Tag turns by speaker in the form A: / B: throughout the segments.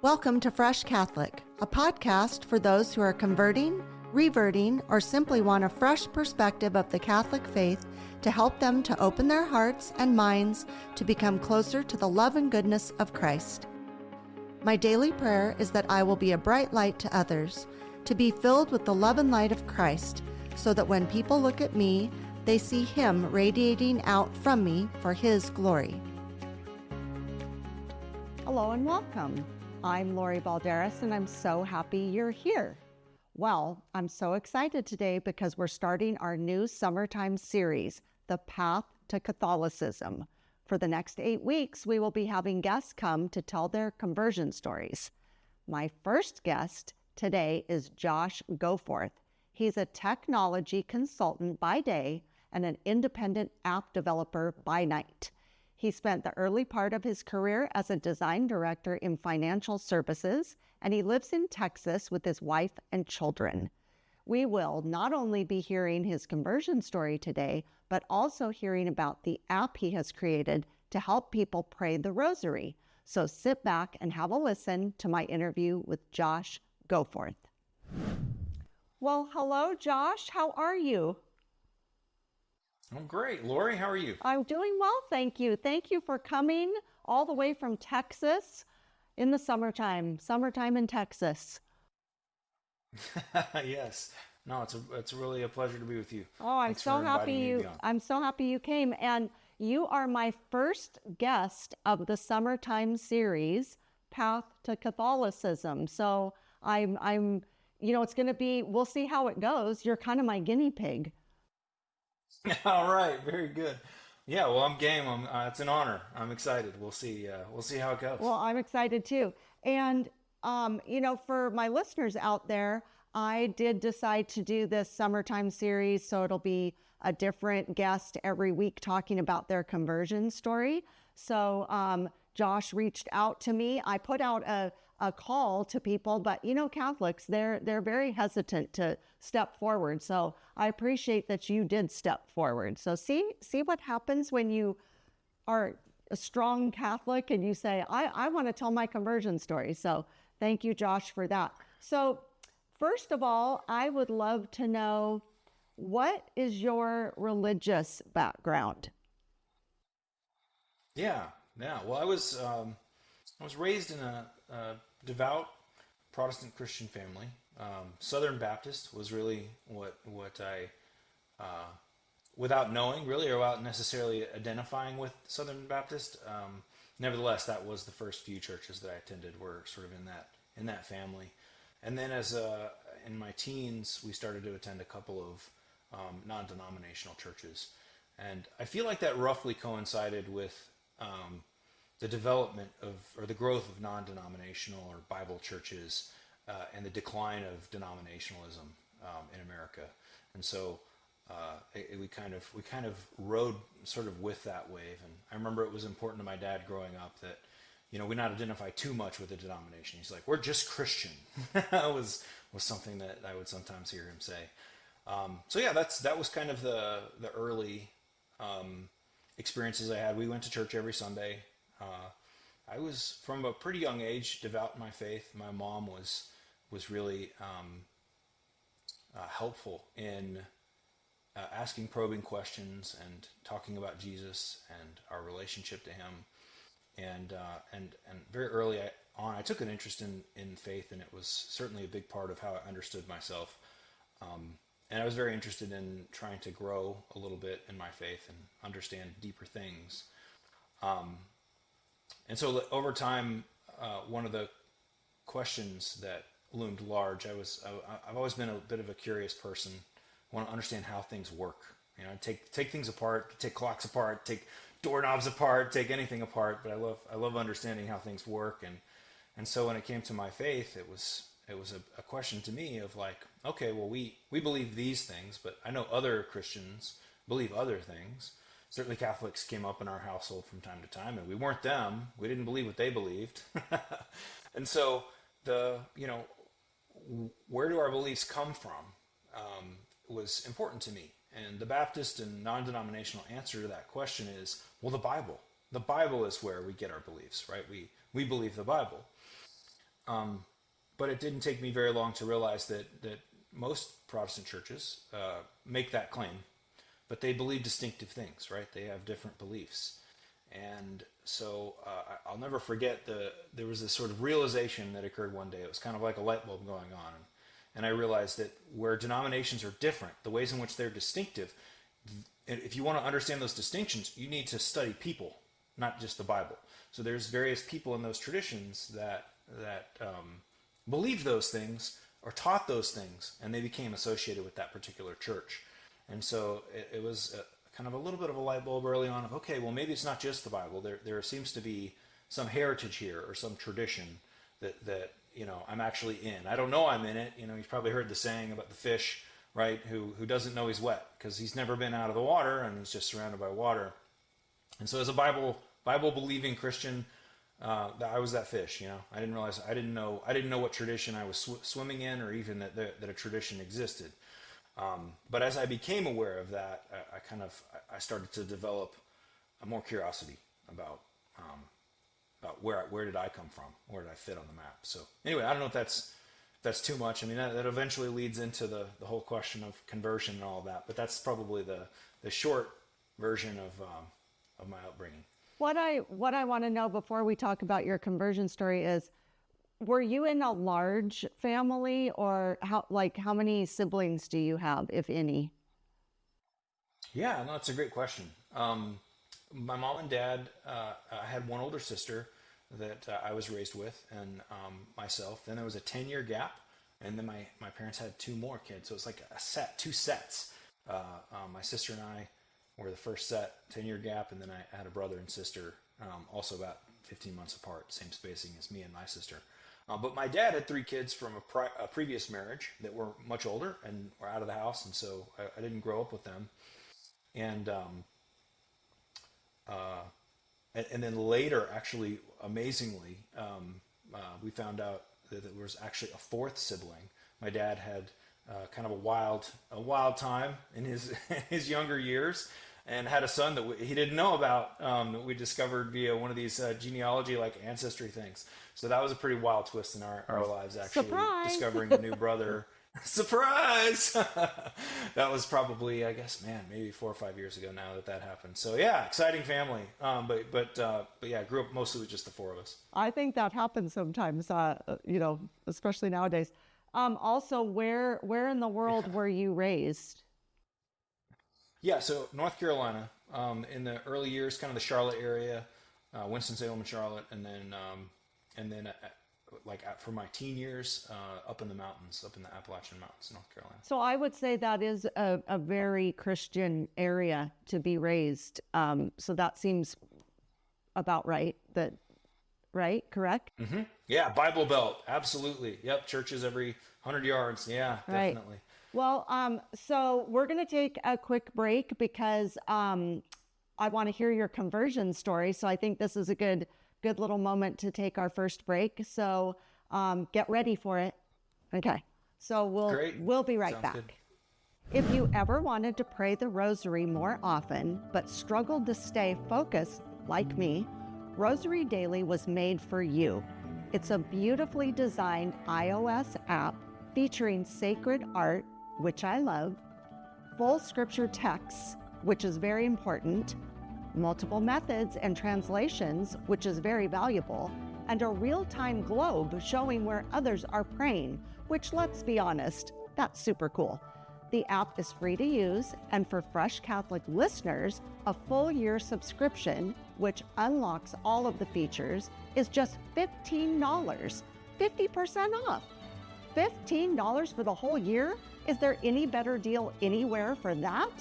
A: Welcome to Fresh Catholic, a podcast for those who are converting, reverting, or simply want a fresh perspective of the Catholic faith to help them to open their hearts and minds to become closer to the love and goodness of Christ. My daily prayer is that I will be a bright light to others, to be filled with the love and light of Christ, so that when people look at me, they see Him radiating out from me for His glory. Hello and welcome. I'm Lori Balderas, and I'm so happy you're here. Well, I'm so excited today because we're starting our new summertime series, The Path to Catholicism. For the next 8 weeks, we will be having guests come to tell their conversion stories. My first guest today is Josh Goforth. He's a technology consultant by day and an independent app developer by night. He spent the early part of his career as a design director in financial services, and he lives in Texas with his wife and children. We will not only be hearing his conversion story today, but also hearing about the app he has created to help people pray the rosary. So sit back and have a listen to my interview with Josh Goforth. Well, hello, Josh. How are you?
B: I'm great. Lori, how are you?
A: I'm doing well, thank you. Thank you for coming all the way from Texas in the summertime in Texas.
B: Yes. No, it's really a pleasure to be with you.
A: Oh,
B: Thanks for inviting me to be on.
A: I'm so happy you came. And you are my first guest of the summertime series, Path to Catholicism. So I'm it's going to be, we'll see how it goes. You're kind of my guinea pig.
B: All right, very good. Yeah, well, I'm game. It's an honor. I'm excited. We'll see. We'll see how it goes.
A: Well, I'm excited too. And, for my listeners out there, I did decide to do this summertime series. So it'll be a different guest every week talking about their conversion story. So Josh reached out to me. I put out a call to people, but Catholics, they're very hesitant to step forward. So I appreciate that you did step forward. So see what happens when you are a strong Catholic and you say, I want to tell my conversion story. So thank you, Josh, for that. So first of all, I would love to know, what is your religious background?
B: Yeah, yeah. Well, I was raised in a devout Protestant Christian family. Southern Baptist was really what I, without knowing really, or without necessarily identifying with Southern Baptist. Nevertheless, that was the first few churches that I attended were sort of in that family. And then in my teens, we started to attend a couple of non-denominational churches, and I feel like that roughly coincided with the development of, or the growth of non-denominational or Bible churches, and the decline of denominationalism in America. And so we kind of rode sort of with that wave. And I remember it was important to my dad growing up that we not identify too much with a denomination. He's like, "We're just Christian." was something that I would sometimes hear him say. So yeah, that was kind of the early experiences I had. We went to church every Sunday. I was, from a pretty young age, devout in my faith. My mom was really helpful in asking probing questions and talking about Jesus and our relationship to Him. And very early on, I took an interest in faith, and it was certainly a big part of how I understood myself. And I was very interested in trying to grow a little bit in my faith and understand deeper things. And so over time, one of the questions that loomed large, I've always been a bit of a curious person. I want to understand how things work. Take things apart, take clocks apart, take doorknobs apart, take anything apart. But I love understanding how things work. And so when it came to my faith, it was a question to me of like, okay, well, we believe these things, but I know other Christians believe other things. Certainly Catholics came up in our household from time to time, and we weren't them. We didn't believe what they believed. And so where do our beliefs come from was important to me. And the Baptist and non-denominational answer to that question is, well, the Bible. the Bible is where we get our beliefs, right? We believe the Bible. But it didn't take me very long to realize that most Protestant churches make that claim, but they believe distinctive things, right? They have different beliefs. And so I'll never forget there was this sort of realization that occurred one day. It was kind of like a light bulb going on. And I realized that where denominations are different, the ways in which they're distinctive, if you want to understand those distinctions, you need to study people, not just the Bible. So there's various people in those traditions that believed those things or taught those things, and they became associated with that particular church. And so it was kind of a little bit of a light bulb early on of, okay, well, maybe it's not just the Bible. There seems to be some heritage here or some tradition that I'm actually in. I don't know I'm in it. You've probably heard the saying about the fish, right, who doesn't know he's wet because he's never been out of the water and he's just surrounded by water. And so as a Bible-believing Christian, I was that fish. I didn't realize, I didn't know what tradition I was swimming in, or even that a tradition existed. But as I became aware of that, I started to develop more curiosity about where did I come from, where did I fit on the map. So anyway, I don't know if that's too much. I mean, that eventually leads into the whole question of conversion and all of that. But that's probably the short version of my upbringing.
A: What I want to know before we talk about your conversion story is, were you in a large family, or how many siblings do you have, if any?
B: Yeah, no, that's a great question. My mom and dad, I had one older sister that I was raised with, and myself. Then there was a 10-year gap, and then my parents had two more kids. So it's like two sets. My sister and I were the first set, 10-year gap, and then I had a brother and sister, also about 15 months apart, same spacing as me and my sister. But my dad had three kids from a previous marriage that were much older and were out of the house, and so I didn't grow up with them. And then later, actually, amazingly, we found out that there was actually a fourth sibling. My dad had kind of a wild time in his younger years, and had a son that he didn't know about, that we discovered via one of these genealogy ancestry things. So that was a pretty wild twist in our lives, actually.
A: Surprise!
B: Discovering a new brother. Surprise! That was probably, I guess, maybe 4 or 5 years ago now that happened. So yeah, exciting family. But yeah, grew up mostly with just the four of us.
A: I think that happens sometimes, especially nowadays. Also, where in the world were you raised?
B: Yeah, so North Carolina, in the early years, kind of the Charlotte area, Winston-Salem and Charlotte, and then for my teen years, up in the mountains, up in the Appalachian Mountains, North Carolina.
A: So I would say that is a very Christian area to be raised. So that seems about right. Right? Correct?
B: Mm-hmm. Yeah, Bible Belt, absolutely. Yep, churches every 100 yards. Yeah,
A: right.
B: Definitely.
A: Well, so we're going to take a quick break because I want to hear your conversion story. So I think this is a good little moment to take our first break. So get ready for it. Okay. So we'll be right back. Good. If you ever wanted to pray the rosary more often, but struggled to stay focused like me, Rosary Daily was made for you. It's a beautifully designed iOS app featuring sacred art, which I love, full scripture texts, which is very important, multiple methods and translations, which is very valuable, and a real-time globe showing where others are praying, which, let's be honest, that's super cool. The app is free to use, and for Fresh Catholic listeners, a full-year subscription, which unlocks all of the features, is just $15, 50% off. $15 for the whole year? Is there any better deal anywhere for that?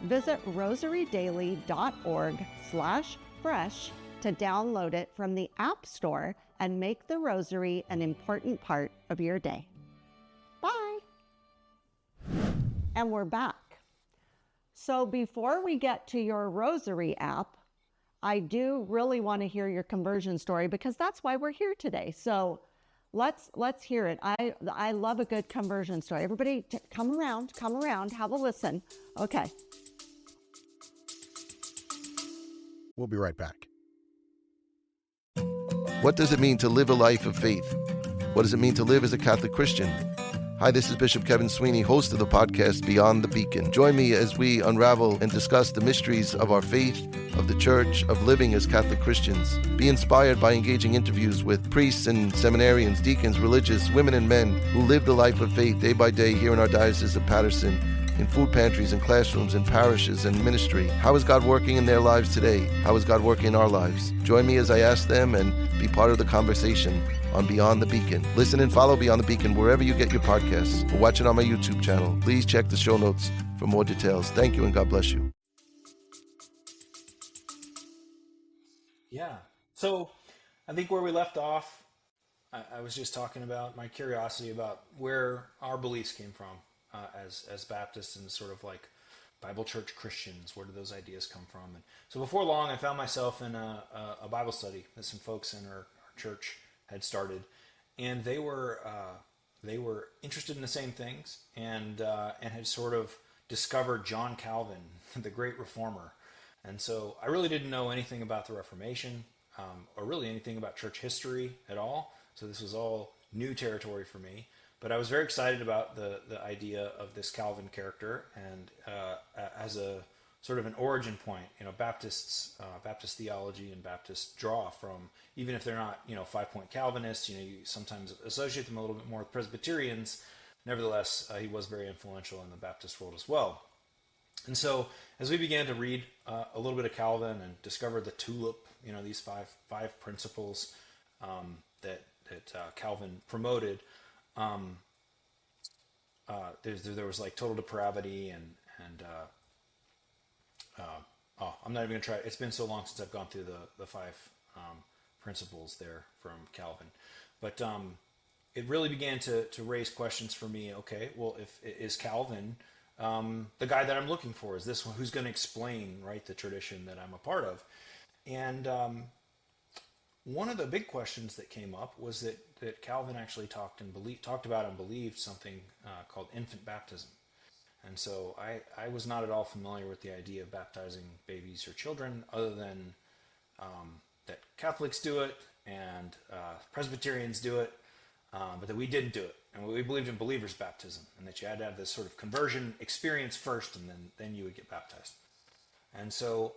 A: Visit rosarydaily.org/fresh to download it from the App Store and make the rosary an important part of your day. Bye. And we're back. So before we get to your rosary app, I do really want to hear your conversion story because that's why we're here today. So let's hear it. I love a good conversion story. Everybody come around, have a listen. Okay.
C: We'll be right back. What does it mean to live a life of faith? What does it mean to live as a Catholic Christian? Hi, this is Bishop Kevin Sweeney, host of the podcast Beyond the Beacon. Join me as we unravel and discuss the mysteries of our faith, of the church, of living as Catholic Christians. Be inspired by engaging interviews with priests and seminarians, deacons, religious, women and men who live the life of faith day by day here in our Diocese of Patterson, in food pantries and classrooms and parishes and ministry. How is God working in their lives today? How is God working in our lives? Join me as I ask them and be part of the conversation on Beyond the Beacon. Listen and follow Beyond the Beacon wherever you get your podcasts or watch it on my YouTube channel. Please check the show notes for more details. Thank you and God bless you.
B: Yeah. So I think where we left off, I was just talking about my curiosity about where our beliefs came from as Baptists and sort of like Bible church Christians. Where do those ideas come from? And so before long, I found myself in a Bible study that some folks in our church had started, and they were interested in the same things and had sort of discovered John Calvin, the great reformer. And so I really didn't know anything about the Reformation or really anything about church history at all. So this was all new territory for me. But I was very excited about the idea of this Calvin character, and as a sort of an origin point, Baptist theology and Baptists draw from, even if they're not, 5-point Calvinists, you sometimes associate them a little bit more with Presbyterians. Nevertheless, he was very influential in the Baptist world as well. And so as we began to read a little bit of Calvin and discover the tulip, these five principles that Calvin promoted, there was like total depravity and I'm not even gonna try. It's been so long since I've gone through the five principles there from Calvin, but it really began to raise questions for me. Okay, well, is Calvin the guy that I'm looking for? Is this who's going to explain, right, the tradition that I'm a part of? And one of the big questions that came up was that Calvin actually talked about and believed something called infant baptism. And so I was not at all familiar with the idea of baptizing babies or children, other than that Catholics do it and Presbyterians do it, but that we didn't do it. And we believed in believer's baptism, and that you had to have this sort of conversion experience first, and then you would get baptized. And so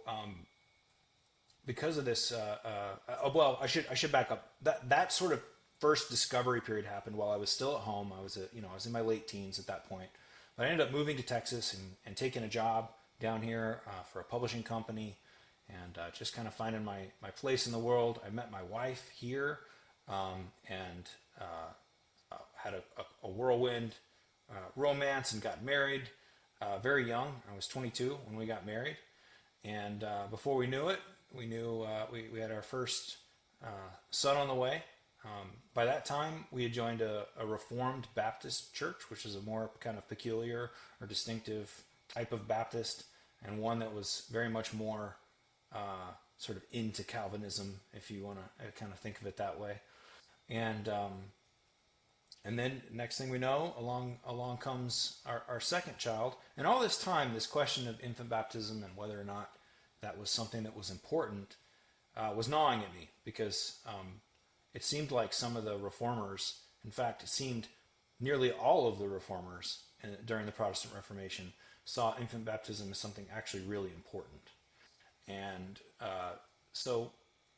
B: because of this, I should back up. That sort of first discovery period happened while I was still at home. I was in my late teens at that point. But I ended up moving to Texas and taking a job down here for a publishing company, and just kind of finding my place in the world. I met my wife here, and had a whirlwind romance and got married very young. I was 22 when we got married, and before we knew it, we had our first son on the way. By that time, we had joined a Reformed Baptist church, which is a more kind of peculiar or distinctive type of Baptist, and one that was very much more sort of into Calvinism, if you want to kind of think of it that way. And then next thing we know, along comes our second child. And all this time, this question of infant baptism and whether or not that was something that was important was gnawing at me, because it seemed like some of the reformers, in fact, it seemed nearly all of the reformers during the Protestant Reformation saw infant baptism as something actually really important. And so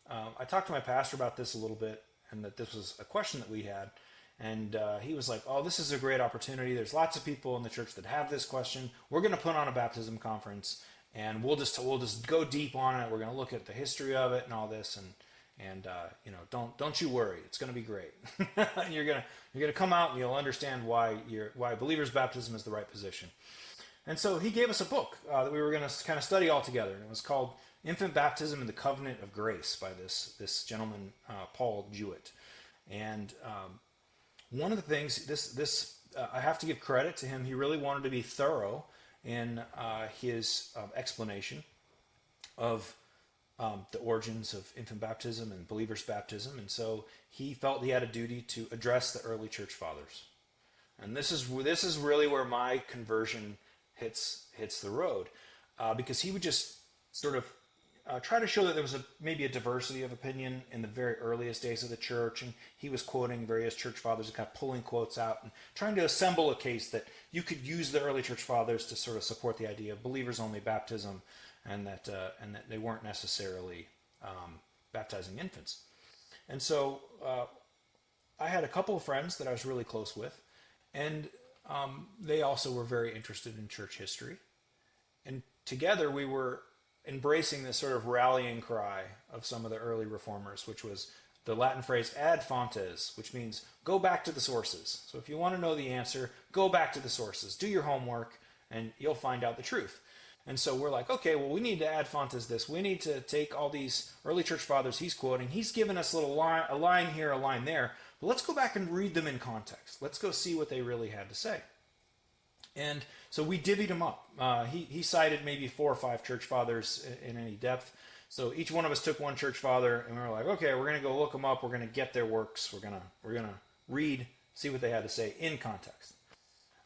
B: I talked to my pastor about this a little bit, and that this was a question that we had. And he was like, oh, this is a great opportunity. There's lots of people in the church that have this question. We're going to put on a baptism conference, and we'll just go deep on it. We're going to look at the history of it and all this, and don't you worry, it's going to be great. You're gonna come out and you'll understand why believer's baptism is the right position. And so he gave us a book that we were going to kind of study all together, and it was called Infant Baptism and the Covenant of Grace by this gentleman Paul Jewett. And one of the things, I have to give credit to him. He really wanted to be thorough in his explanation of the origins of infant baptism and believer's baptism, and so he felt he had a duty to address the early church fathers. And this is really where my conversion hits the road, because he would just sort of try to show that there was maybe a diversity of opinion in the very earliest days of the church, and he was quoting various church fathers and kind of pulling quotes out and trying to assemble a case that you could use the early church fathers to sort of support the idea of believers-only baptism, and that they weren't necessarily baptizing infants. And so I had a couple of friends that I was really close with, and they also were very interested in church history. And together we were embracing this sort of rallying cry of some of the early reformers, which was the Latin phrase ad fontes, which means go back to the sources. So if you want to know the answer, go back to the sources, do your homework, and you'll find out the truth. And so we're like, okay, well, we need to ad fontes this. We need to take all these early church fathers he's quoting. He's given us a line here, a line there. But let's go back and read them in context. Let's go see what they really had to say. And so we divvied them up. He cited maybe 4 or 5 church fathers in any depth. So each one of us took one church father, and we were like, okay, we're going to go look them up. We're going to get their works. We're going to read, see what they had to say in context.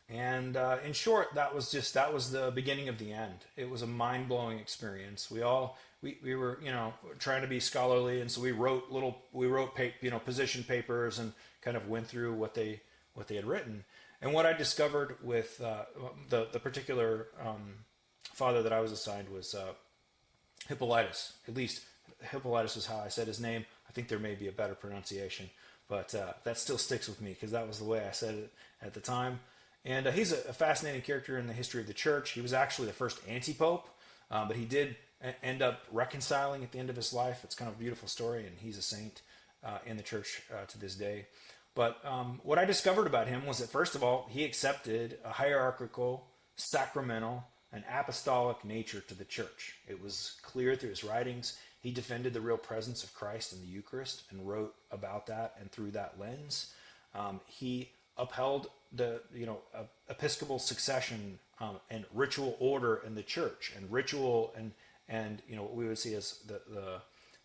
B: And in short, that was the beginning of the end. It was a mind-blowing experience. We were trying to be scholarly, and so we wrote position papers and kind of went through what they had written. And what I discovered with the particular father that I was assigned was Hippolytus. At least Hippolytus is how I said his name. I think there may be a better pronunciation, but that still sticks with me because that was the way I said it at the time. And he's a fascinating character in the history of the church. He was actually the first anti-pope, but he did end up reconciling at the end of his life. It's kind of a beautiful story, and he's a saint in the church to this day. But what I discovered about him was that, first of all, he accepted a hierarchical, sacramental, and apostolic nature to the church. It was clear through his writings. He defended the real presence of Christ in the Eucharist and wrote about that and through that lens. He upheld the episcopal succession and ritual order in the church, and ritual and what we would see as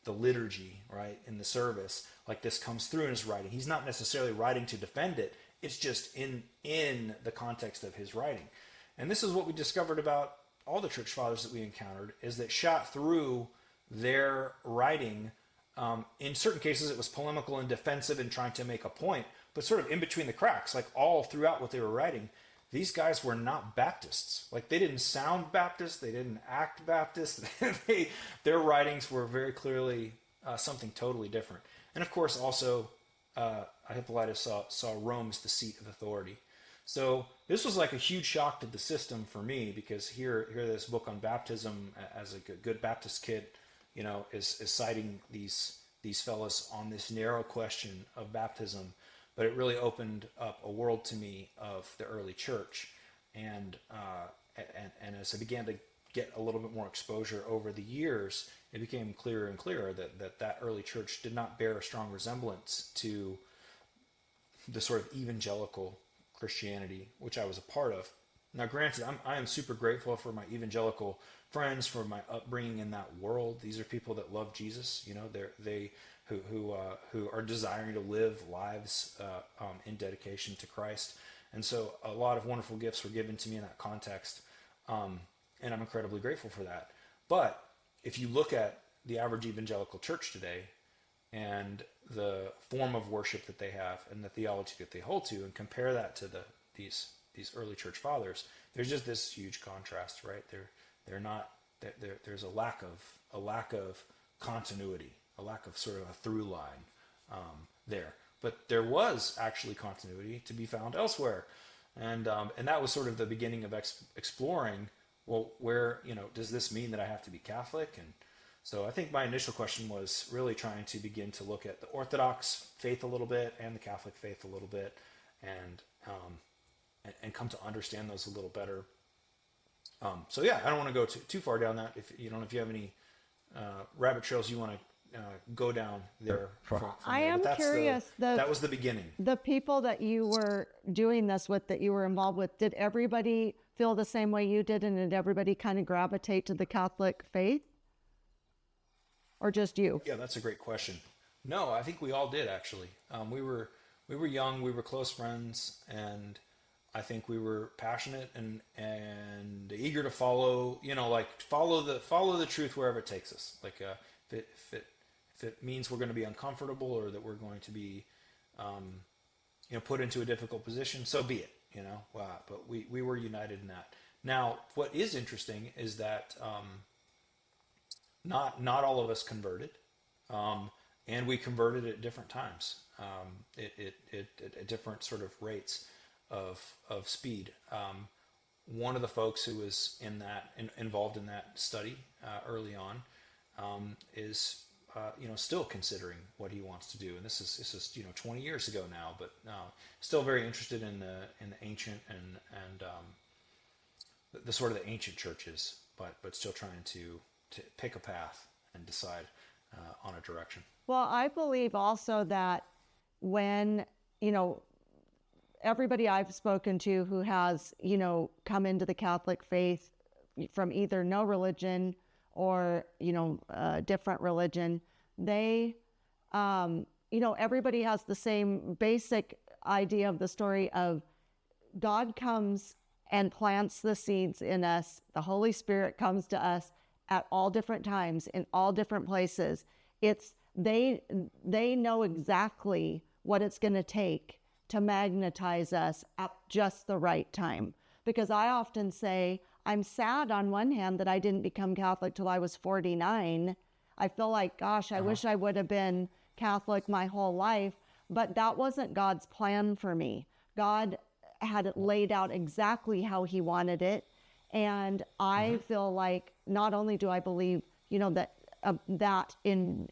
B: the liturgy, right, in the service. Like, this comes through in his writing. He's not necessarily writing to defend it. It's just in the context of his writing. And this is what we discovered about all the church fathers that we encountered, is that shot through their writing, in certain cases it was polemical and defensive and trying to make a point, but sort of in between the cracks, like all throughout what they were writing, these guys were not Baptists. Like, they didn't sound Baptist, they didn't act Baptist. Their writings were very clearly something totally different. And of course, also, Hippolytus saw Rome as the seat of authority. So this was like a huge shock to the system for me, because here this book on baptism, as a good Baptist kid, is citing these fellas on this narrow question of baptism. But it really opened up a world to me of the early church, and as I began to get a little bit more exposure over the years, it became clearer and clearer that early church did not bear a strong resemblance to the sort of evangelical Christianity, which I was a part of. Now, granted, I am super grateful for my evangelical friends, for my upbringing in that world. These are people that love Jesus. Who are desiring to live lives in dedication to Christ. And so a lot of wonderful gifts were given to me in that context, and I'm incredibly grateful for that. But if you look at the average evangelical church today and the form of worship that they have and the theology that they hold to, and compare that to these early church fathers, there's just this huge contrast, right? There's a lack of continuity, a lack of sort of a through line there. But there was actually continuity to be found elsewhere. And that was sort of the beginning of exploring, well, where, does this mean that I have to be Catholic? And so I think my initial question was really trying to begin to look at the Orthodox faith a little bit and the Catholic faith a little bit, and come to understand those a little better. So yeah, I don't want to go too far down that. If you have any rabbit trails you want to go down there.
A: I am curious.
B: That was the beginning.
A: The people that you were doing this with, that you were involved with, did everybody feel the same way you did, and did everybody kind of gravitate to the Catholic faith, or just you?
B: Yeah, that's a great question. No, I think we all did, actually. We were young, we were close friends, and I think we were passionate and eager to follow, like follow the truth wherever it takes us. Like if it means we're going to be uncomfortable or that we're going to be, put into a difficult position, so be it. But we were united in that. Now, what is interesting is that not all of us converted, and we converted at different times, at different sort of rates of speed. One of the folks who was involved in that study early on is still considering what he wants to do, and this is 20 years ago now, but still very interested in the ancient and the sort of the ancient churches, but still trying to pick a path and decide on a direction.
A: Well, I believe also that when, everybody I've spoken to who has, come into the Catholic faith from either no religion or, different religion, they, everybody has the same basic idea of the story of God comes and plants the seeds in us. The Holy Spirit comes to us at all different times, in all different places. They know exactly what it's going to take to magnetize us at just the right time. Because I often say, I'm sad on one hand that I didn't become Catholic till I was 49. I feel like, gosh, I wish I would have been Catholic my whole life, but that wasn't God's plan for me. God had it laid out exactly how he wanted it. And I feel like not only do I believe, that in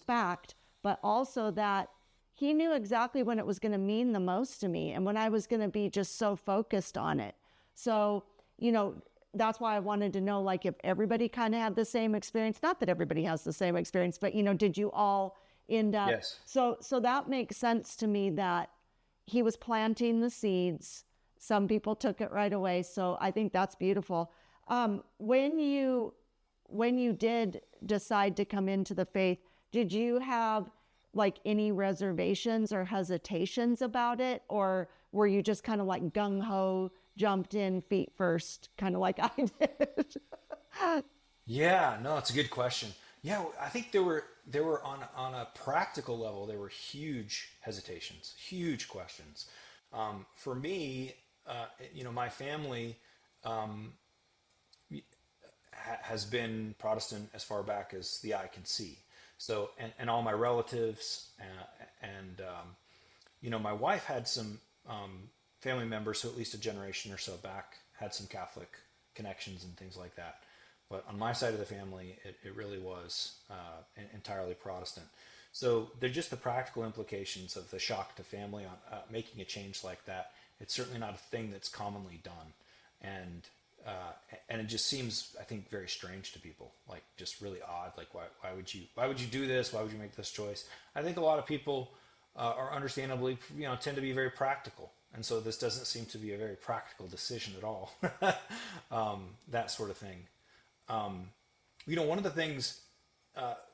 A: fact, but also that he knew exactly when it was going to mean the most to me and when I was going to be just so focused on it. So, that's why I wanted to know, like, if everybody kind of had the same experience, not that everybody has the same experience, but, did you all end up?
B: Yes.
A: So that makes sense to me that he was planting the seeds. Some people took it right away. So I think that's beautiful. When you did decide to come into the faith, did you have like any reservations or hesitations about it? Or were you just kind of like gung-ho, jumped in feet first, kind of like I did?
B: Yeah, no, it's a good question. Yeah, I think there were on a practical level, there were huge hesitations, huge questions. For me, my family has been Protestant as far back as the eye can see. So, and all my relatives, my wife had some family members who at least a generation or so back had some Catholic connections and things like that. But on my side of the family, it really was entirely Protestant. So they're just the practical implications of the shock to family on making a change like that. It's certainly not a thing that's commonly done. And it just seems, I think, very strange to people, like just really odd. Like, why would you do this? Why would you make this choice? I think a lot of people are understandably, tend to be very practical. And so this doesn't seem to be a very practical decision at all. That sort of thing. One of the things,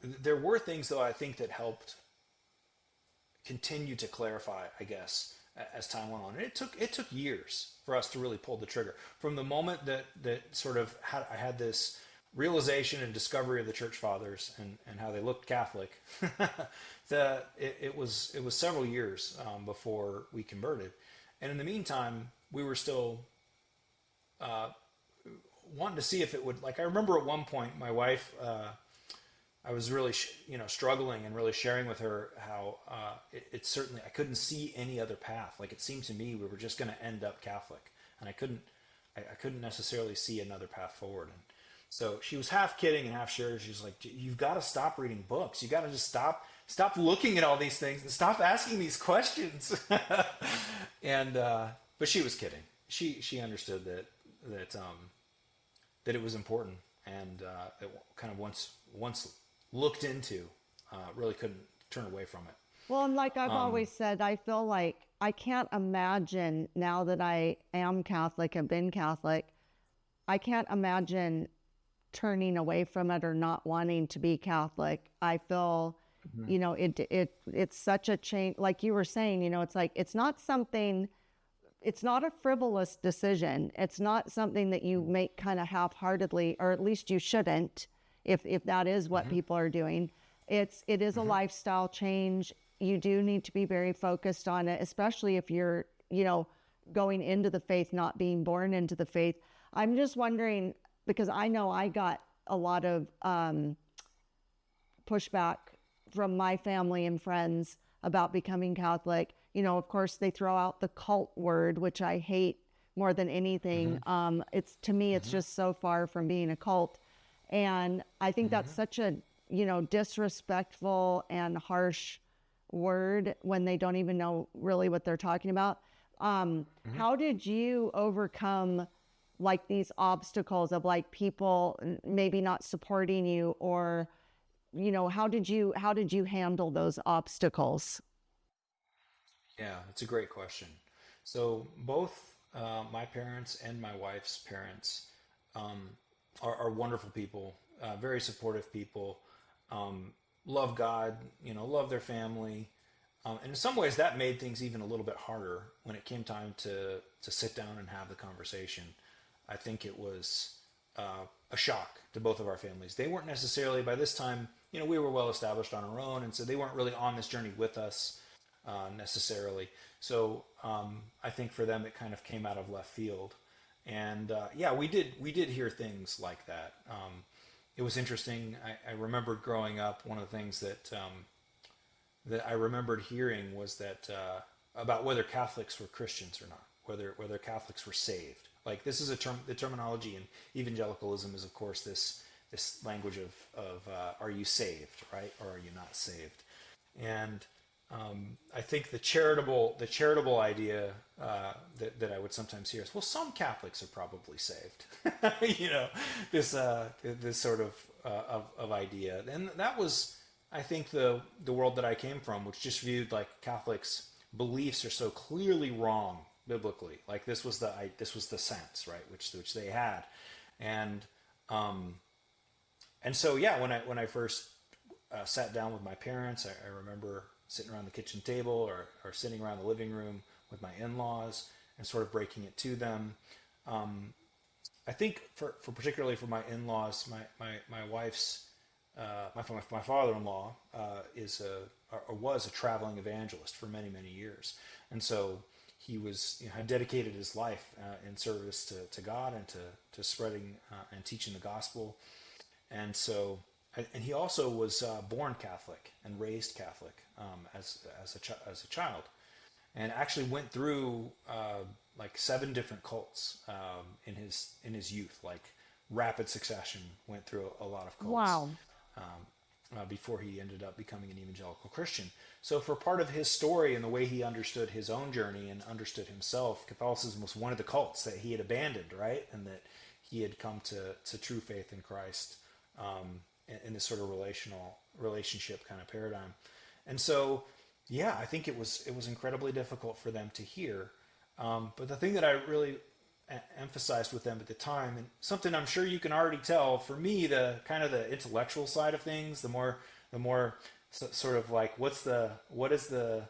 B: there were things though, I think that helped continue to clarify, I guess, as time went on. And it took years for us to really pull the trigger. From the moment that sort of I had this realization and discovery of the Church Fathers and how they looked Catholic, it was several years before we converted. And in the meantime, we were still wanting to see if it would, like, I remember at one point my wife, I was really, struggling and really sharing with her how it certainly, I couldn't see any other path. Like, it seemed to me we were just going to end up Catholic, and I couldn't necessarily see another path forward. And so she was half kidding and half serious. She's like, "You've got to stop reading books. You got to just stop looking at all these things and stop asking these questions." And but she was kidding. She understood that it was important, and that kind of once looked into, really couldn't turn away from it.
A: Well, and like I've always said, I feel like I can't imagine, now that I am Catholic and been Catholic, I can't imagine turning away from it or not wanting to be Catholic. I feel, it's such a change. Like you were saying, it's like, it's not something it's not a frivolous decision. It's not something that you make kind of half-heartedly, or at least you shouldn't, if that is what people are doing. It is a lifestyle change. You do need to be very focused on it, especially if you're, going into the faith, not being born into the faith. I'm just wondering, because I know I got a lot of pushback from my family and friends about becoming Catholic. Of course, they throw out the cult word, which I hate more than anything. It's, to me, it's just so far from being a cult. And I think that's such a, disrespectful and harsh word when they don't even know really what they're talking about. How did you overcome like these obstacles of like people maybe not supporting you, or, how did you handle those obstacles?
B: Yeah, it's a great question. So both my parents and my wife's parents are wonderful people, very supportive people, love God, love their family. And in some ways, that made things even a little bit harder when it came time to sit down and have the conversation. I think it was a shock to both of our families. They weren't necessarily, by this time, we were well established on our own, and so they weren't really on this journey with us necessarily. So I think for them, it kind of came out of left field. And yeah, we did hear things like that. It was interesting. I remembered growing up, one of the things that I remembered hearing was that about whether Catholics were Christians or not, whether Catholics were saved. Like, this is the terminology in evangelicalism is, of course, this language of are you saved, right, or are you not saved? And I think the charitable idea that I would sometimes hear is, well, some Catholics are probably saved, this sort of idea, and that was, I think, the world that I came from, which just viewed like Catholics' beliefs are so clearly wrong biblically. Like, this was the sense, right, which they had, and so yeah, when I first sat down with my parents, I remember sitting around the kitchen table or sitting around the living room with my in-laws and sort of breaking it to them. I think for particularly for my in-laws, my wife's my father-in-law was a traveling evangelist for many years, and so he was had dedicated his life in service to God and to spreading and teaching the gospel, and so and he also was born Catholic and raised Catholic as a child, and actually went through like 7 different cults in his youth, like rapid succession. Went through a lot of cults.
A: Wow.
B: Before he ended up becoming an evangelical Christian. So for part of his story and the way he understood his own journey and understood himself, Catholicism was one of the cults that he had abandoned, right? And that he had come to true faith in Christ in this sort of relationship kind of paradigm. And so, yeah, I think it was incredibly difficult for them to hear. But the thing that I really emphasized with them at the time, and something I'm sure you can already tell, for me, the kind of the intellectual side of things, the more sort of like what is the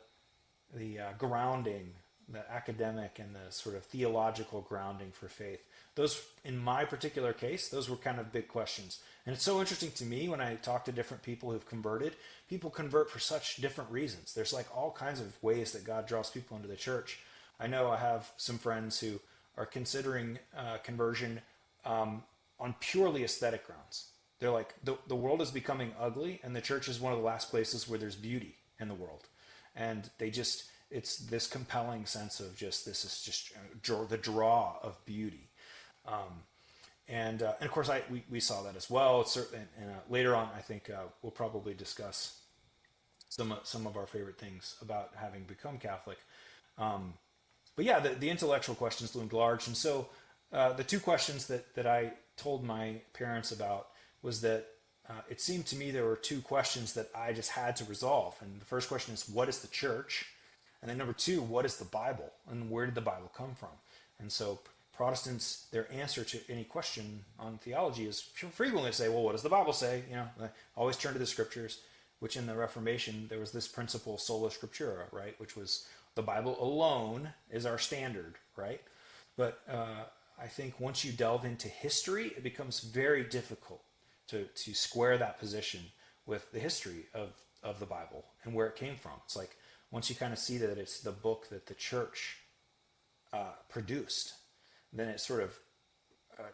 B: grounding, the academic and the sort of theological grounding for faith. Those, in my particular case, those were kind of big questions. And it's so interesting to me when I talk to different people who've converted. People convert for such different reasons. There's like all kinds of ways that God draws people into the church. I know I have some friends who are considering conversion on purely aesthetic grounds. They're like, the world is becoming ugly, and the church is one of the last places where there's beauty in the world. And it's this compelling sense of this is just the draw of beauty. And of course, we saw that as well. It's certain, and later on, I think we'll probably discuss some of our favorite things about having become Catholic. But yeah, the intellectual questions loomed large. And so the 2 questions that I told my parents about was that it seemed to me there were 2 questions that I just had to resolve. And the first question is, what is the church? And then number 2, what is the Bible? And where did the Bible come from? And so Protestants, their answer to any question on theology is frequently say, well, what does the Bible say? They always turn to the scriptures. which in the Reformation, there was this principle, sola scriptura, right? Which was the Bible alone is our standard, right? But I think once you delve into history, it becomes very difficult to square that position with the history of the Bible and where it came from. It's like once you kind of see that it's the book that the church produced, then it sort of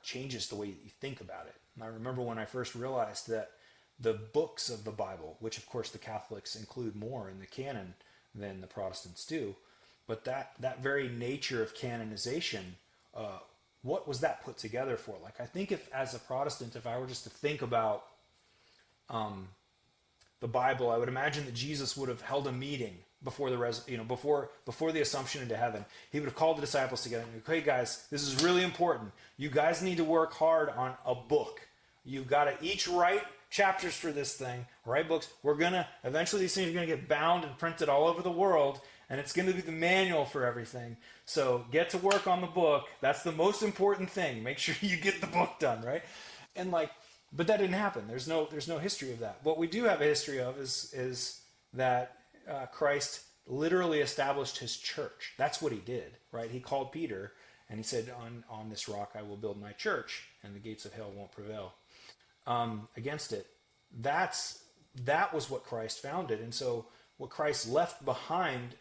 B: changes the way you think about it. And I remember when I first realized that the books of the Bible, which of course the Catholics include more in the canon than the Protestants do, but that very nature of canonization, what was that put together for? Like, I think if, as a Protestant, if I were just to think about the Bible, I would imagine that Jesus would have held a meeting before before the Assumption into heaven. He would have called the disciples together and said, "Hey guys, this is really important. You guys need to work hard on a book. You've got to each write chapters for this thing, write books. Eventually these things are going to get bound and printed all over the world, and it's going to be the manual for everything. So get to work on the book. That's the most important thing. Make sure you get the book done," right? And but that didn't happen. There's no history of that. What we do have a history of is that Christ literally established his church. That's what he did, right? He called Peter and he said, on this rock I will build my church, and the gates of hell won't prevail against it. That was what Christ founded. And so what Christ left behind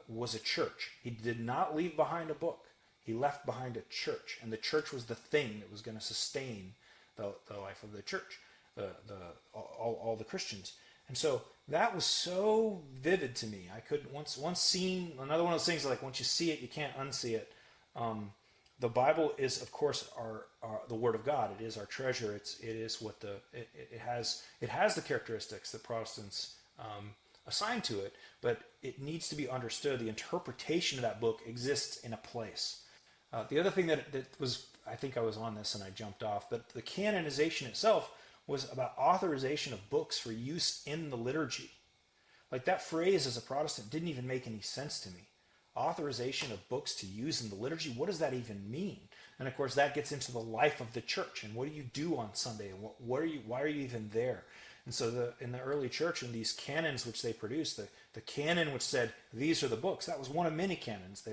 B: was a church. He did not leave behind a book. He left behind a church, and the church was the thing that was going to sustain the life of the church, all the Christians. And so that was so vivid to me. I could once seen another one of those things, like once you see it, you can't unsee it. The Bible is, of course, the Word of God. It is our treasure. It has the characteristics that Protestants assign to it, but it needs to be understood. The interpretation of that book exists in a place. The other thing that was, I think I was on this and I jumped off, but the canonization itself was about authorization of books for use in the liturgy. Like, that phrase as a Protestant didn't even make any sense to me. Authorization of books to use in the liturgy, what does that even mean? And of course that gets into the life of the church, and what do you do on Sunday, and why are you even there? And so in the early church, in these canons which they produced, the canon which said these are the books, that was one of many canons.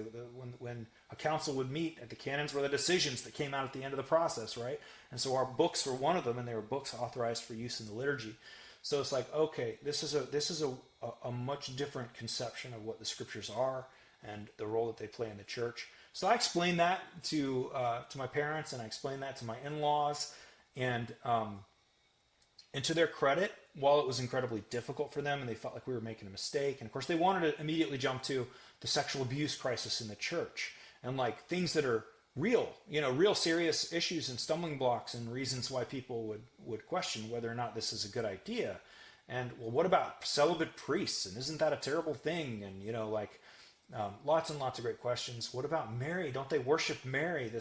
B: When a council would meet, the canons were the decisions that came out at the end of the process, right? And so our books were one of them, and they were books authorized for use in the liturgy. So it's like, okay, this is a much different conception of what the scriptures are and the role that they play in the church. So I explained that to my parents, and I explained that to my in-laws, and to their credit, while it was incredibly difficult for them and they felt like we were making a mistake, and of course they wanted to immediately jump to the sexual abuse crisis in the church and like things that are real serious issues and stumbling blocks and reasons why people would question whether or not this is a good idea. And, well, what about celibate priests? And isn't that a terrible thing? And, lots and lots of great questions. What about Mary? Don't they worship Mary?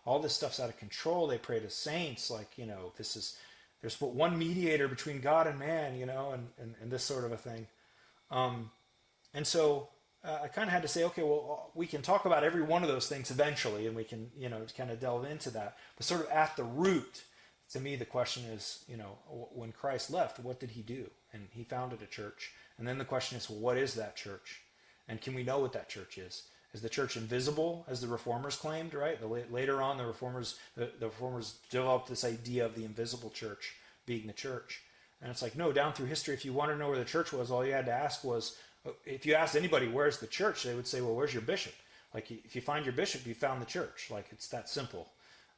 B: All this stuff's out of control. They pray to saints. There's but one mediator between God and man, and this sort of a thing. And so I kind of had to say, okay, well, we can talk about every one of those things eventually, and we can, kind of delve into that. But sort of at the root, to me, the question is, when Christ left, what did he do? And he founded a church. And then the question is, well, what is that church? And can we know what that church is? Is the church invisible, as the Reformers claimed, right? Later on, the Reformers developed this idea of the invisible church being the church. And it's like, no, down through history, if you wanted to know where the church was, all you had to ask was, if you asked anybody, where's the church? They would say, well, where's your bishop? Like, if you find your bishop, you found the church. Like, it's that simple.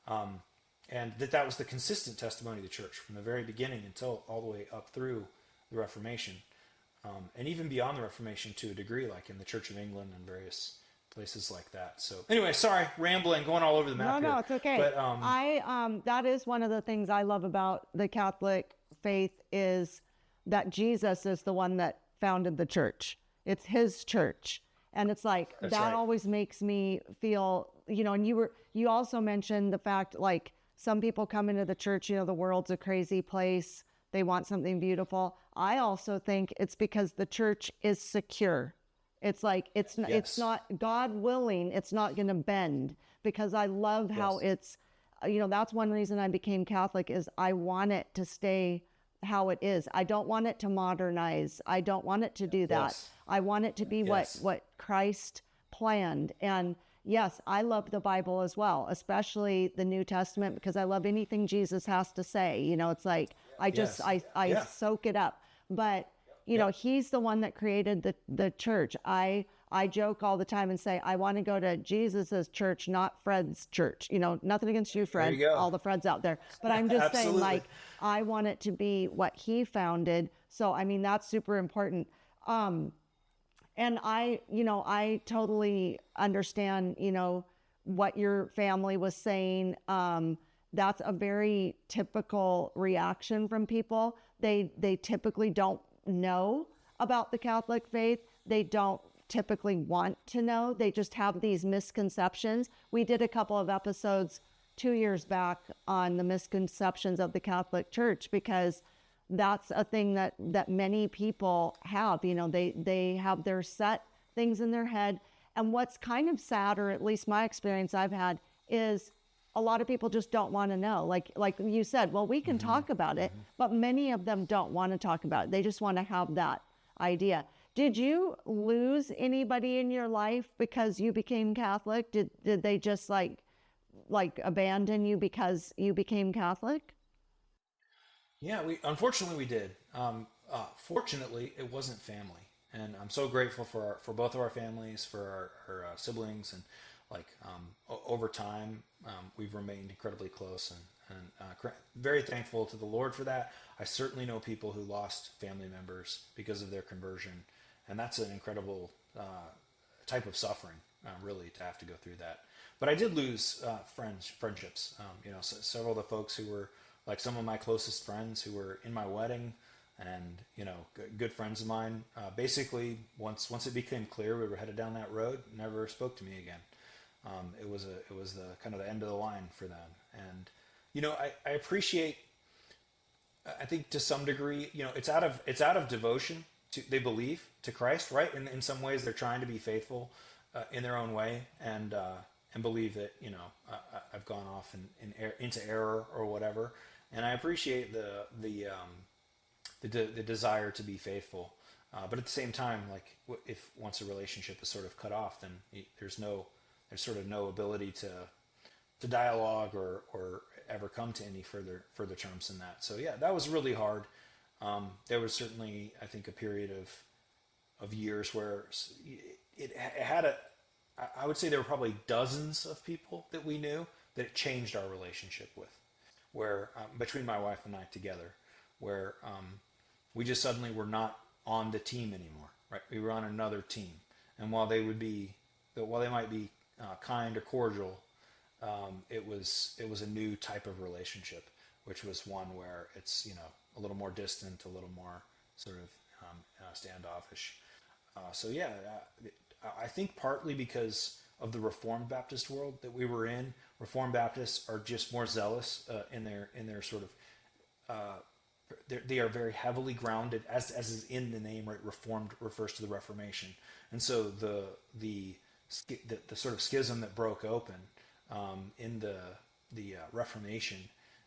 B: And that was the consistent testimony of the church from the very beginning until all the way up through the Reformation. And even beyond the Reformation to a degree, like in the Church of England and various places like that. So anyway, sorry, rambling, going all over the map here.
A: No, it's okay.
B: But
A: that is one of the things I love about the Catholic faith, is that Jesus is the one that founded the church. It's his church. And it's like,
B: that's
A: that
B: right.
A: always makes me feel, and you also mentioned the fact, like, some people come into the church, the world's a crazy place. They want something beautiful. I also think it's because the church is secure. It's like, it's not, God willing, it's not going to bend, because I love how it's, that's one reason I became Catholic, is I want it to stay how it is. I don't want it to modernize. I don't want it to do that.
B: Yes.
A: I want it to be
B: Yes.
A: what Christ planned. And yes, I love the Bible as well, especially the New Testament, because I love anything Jesus has to say. You know, it's like, I just,
B: Yes.
A: I
B: Yeah.
A: soak it up. But, you know, he's the one that created the church. I joke all the time and say, I want to go to Jesus's church, not Fred's church. You know, nothing against you, Fred,
B: you go.
A: all the Freds out there. But I'm just saying,
B: Absolutely.
A: like, I want it to be what he founded. So, I mean, that's super important. And I totally understand, what your family was saying. That's a very typical reaction from people. They typically don't know about the Catholic faith. They don't typically want to know. They just have these misconceptions. We did a couple of episodes 2 years back on the misconceptions of the Catholic Church, because that's a thing that many people have. They have their set things in their head. And what's kind of sad, or at least my experience I've had, is a lot of people just don't want to know. Like you said, well, we can talk about it, but many of them don't want to talk about it. They just want to have that idea. Did you lose anybody in your life because you became Catholic? Did they just like abandon you because you became Catholic?
B: Yeah, unfortunately we did. Fortunately, it wasn't family, and I'm so grateful for both of our families, for our siblings, and over time we've remained incredibly close, and very thankful to the Lord for that. I certainly know people who lost family members because of their conversion, and that's an incredible type of suffering, really, to have to go through that. But I did lose friendships. Several of the folks who were like some of my closest friends who were in my wedding, and good friends of mine. Basically, once it became clear we were headed down that road, never spoke to me again. It was the kind of the end of the line for them, and I appreciate. I think to some degree, it's out of devotion they believe to Christ, right? In some ways, they're trying to be faithful in their own way, and believe that I've gone off into error or whatever. And I appreciate the desire to be faithful, but at the same time, like if once a relationship is sort of cut off, then there's sort of no ability to dialogue or ever come to any further terms than that. So yeah, that was really hard. There was certainly, I think, a period of years where it had I would say there were probably dozens of people that we knew that it changed our relationship with, where between my wife and I together, where we just suddenly were not on the team anymore, right? We were on another team, and while they might be kind or cordial, it was a new type of relationship, which was one where it's a little more distant, a little more sort of standoffish. So yeah, I think partly because of the Reformed Baptist world that we were in. Reformed Baptists are just more zealous in their sort of. They are very heavily grounded, as is in the name, right? Reformed refers to the Reformation, and so the sort of schism that broke open in the Reformation,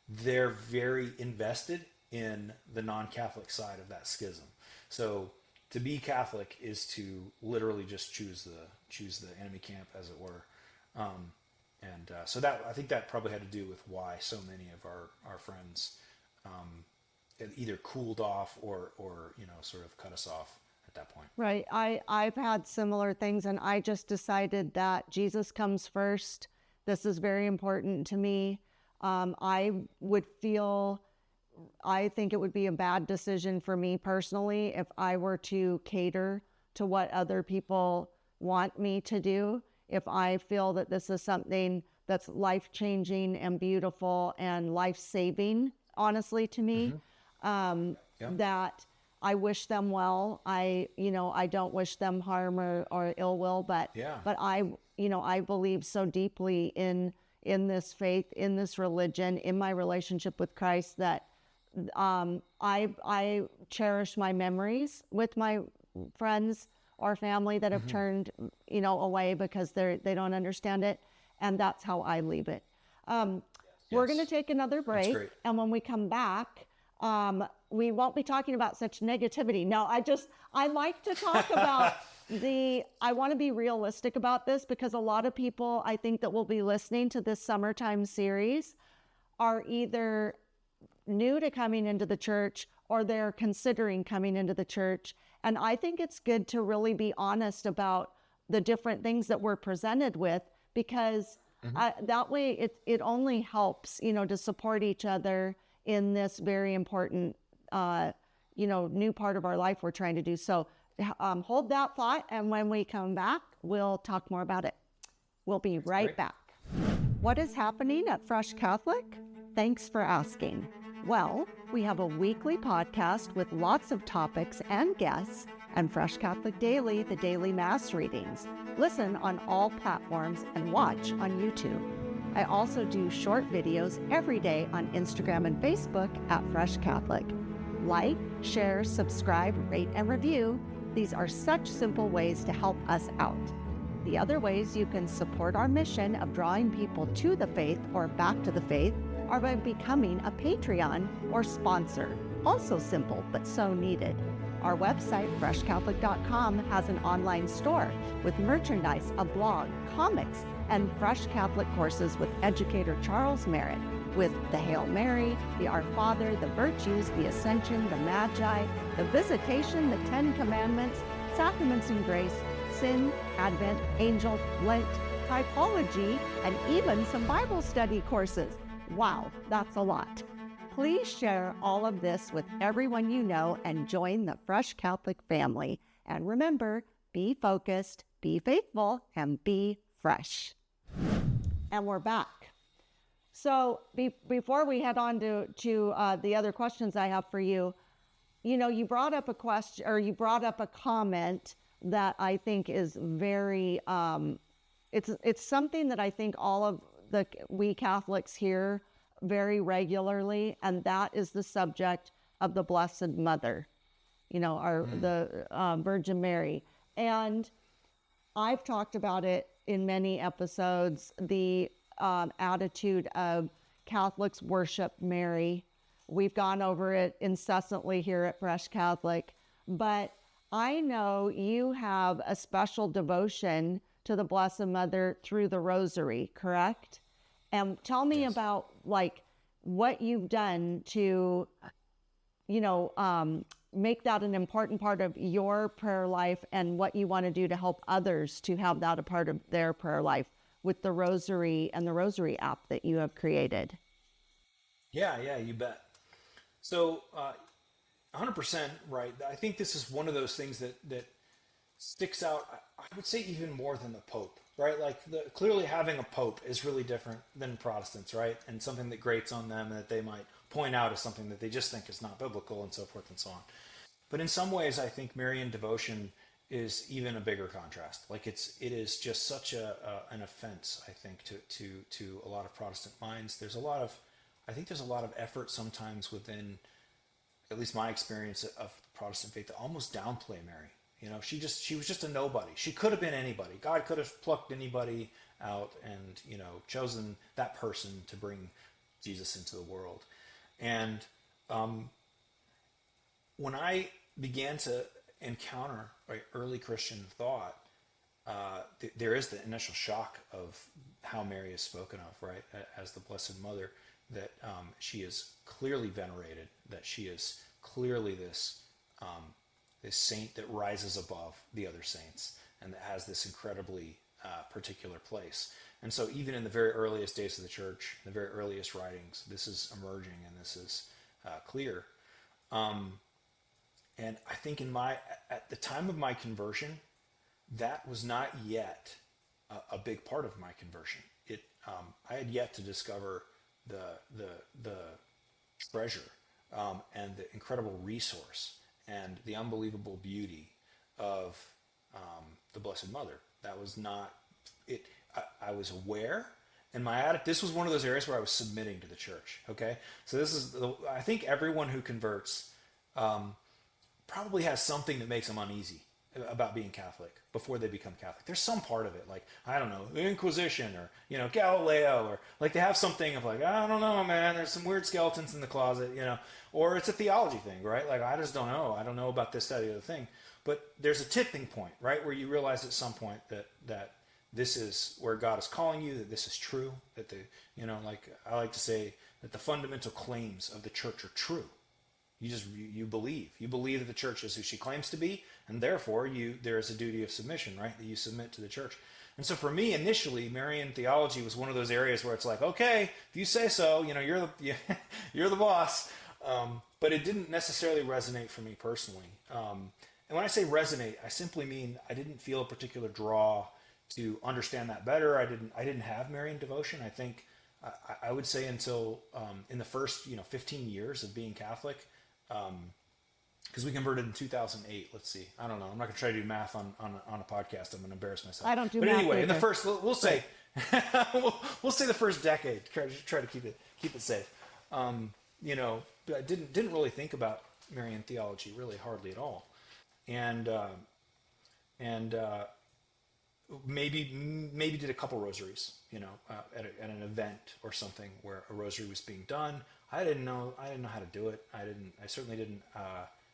B: they're very invested in the non-Catholic side of that schism. So to be Catholic is to literally just choose the enemy camp, as it were. So that, I think that probably had to do with why so many of our friends either cooled off or sort of cut us off at that point.
A: Right. I've had similar things, and I just decided that Jesus comes first. This is very important to me. I think it would be a bad decision for me personally if I were to cater to what other people want me to do. If I feel that this is something that's life-changing and beautiful and life-saving, honestly, to me, that I wish them well. I don't wish them harm or ill will, but I believe so deeply in this faith, in this religion, in my relationship with Christ, that I cherish my memories with my friends or family that have turned, away because they don't understand it. And that's how I leave it. We're going to take another break. And when we come back, We won't be talking about such negativity. No, I like to talk about I want to be realistic about this, because a lot of people, I think, that will be listening to this summertime series are either new to coming into the church or they're considering coming into the church. And I think it's good to really be honest about the different things that we're presented with, because that way it only helps, to support each other in this very important, new part of our life we're trying to do. So hold that thought. And when we come back, we'll talk more about it. We'll be right back. What is happening at Fresh Catholic? Thanks for asking. Well, we have a weekly podcast with lots of topics and guests, and Fresh Catholic Daily, the daily Mass readings. Listen on all platforms and watch on YouTube. I also do short videos every day on Instagram and Facebook at Fresh Catholic. Like, share, subscribe, rate, and review. These are such simple ways to help us out. The other ways you can support our mission of drawing people to the faith or back to the faith are by becoming a Patreon or sponsor. Also simple, but so needed. Our website, freshcatholic.com, has an online store with merchandise, a blog, comics, and Fresh Catholic courses with educator Charles Merritt, with the Hail Mary, the Our Father, the Virtues, the Ascension, the Magi, the Visitation, the Ten Commandments, Sacraments and Grace, Sin, Advent, Angel, Lent, Typology, and even some Bible study courses. Wow, that's a lot. Please share all of this with everyone you know and join the Fresh Catholic family. And remember, be focused, be faithful, and be fresh. And we're back. So before we head on to the other questions I have for you, you brought up a question, or you brought up a comment that I think is very, it's something that I think all of we Catholics hear very regularly, and that is the subject of the Blessed Mother, the Virgin Mary. And I've talked about it in many episodes, the attitude of Catholics worship Mary. We've gone over it incessantly here at Fresh Catholic, but I know you have a special devotion to the Blessed Mother through the Rosary, correct? And tell me about what you've done to, make that an important part of your prayer life, and what you want to do to help others to have that a part of their prayer life with the Rosary and the Rosary app that you have created.
B: Yeah, you bet. So 100% right. I think this is one of those things that sticks out, I would say, even more than the Pope, right? Clearly having a Pope is really different than Protestants, right? And something that grates on them that they might point out as something that they just think is not biblical, and so forth and so on. But in some ways, I think Marian devotion is even a bigger contrast. It is just such an offense, I think, to a lot of Protestant minds. I think there's a lot of effort sometimes within, at least my experience of the Protestant faith, to almost downplay Mary. She was just a nobody. She could have been anybody. God could have plucked anybody out and, chosen that person to bring Jesus into the world. And when I began to encounter early Christian thought, there is the initial shock of how Mary is spoken of, right, as the Blessed Mother, that she is clearly venerated, that she is clearly this saint that rises above the other saints, and that has this incredibly particular place. And so even in the very earliest days of the church, the very earliest writings, this is emerging and this is clear. And I think at the time of my conversion, that was not yet a big part of my conversion. I had yet to discover the treasure and the incredible resource and the unbelievable beauty of the Blessed Mother. That was not it. I was aware, and this was one of those areas where I was submitting to the church. Okay, so I think everyone who converts probably has something that makes them uneasy, about being Catholic before they become Catholic. There's some part of it, like, I don't know, the Inquisition, or, Galileo, or like they have something of like, I don't know, man, there's some weird skeletons in the closet, or it's a theology thing, right? Like, I just don't know. I don't know about this, that, or the other thing. But there's a tipping point, right? Where you realize at some point that this is where God is calling you, that this is true, that like I like to say that the fundamental claims of the church are true. You believe that the church is who she claims to be, and therefore there is a duty of submission, right? That you submit to the church. And so for me, initially, Marian theology was one of those areas where it's like, okay, if you say so, you're the boss. But it didn't necessarily resonate for me personally. And when I say resonate, I simply mean I didn't feel a particular draw to understand that better. I didn't have Marian devotion. I think I would say until in the first 15 years of being Catholic. Because we converted in 2008. Let's see. I don't know. I'm not going to try to do math on a podcast. I'm going to embarrass myself.
A: I don't do
B: math. But anyway,
A: either.
B: in the first, we'll say, we'll say the first decade. Try to keep it safe. I didn't really think about Marian theology really hardly at all, and maybe did a couple rosaries, at an event or something where a rosary was being done. I didn't know how to do it. I certainly didn't.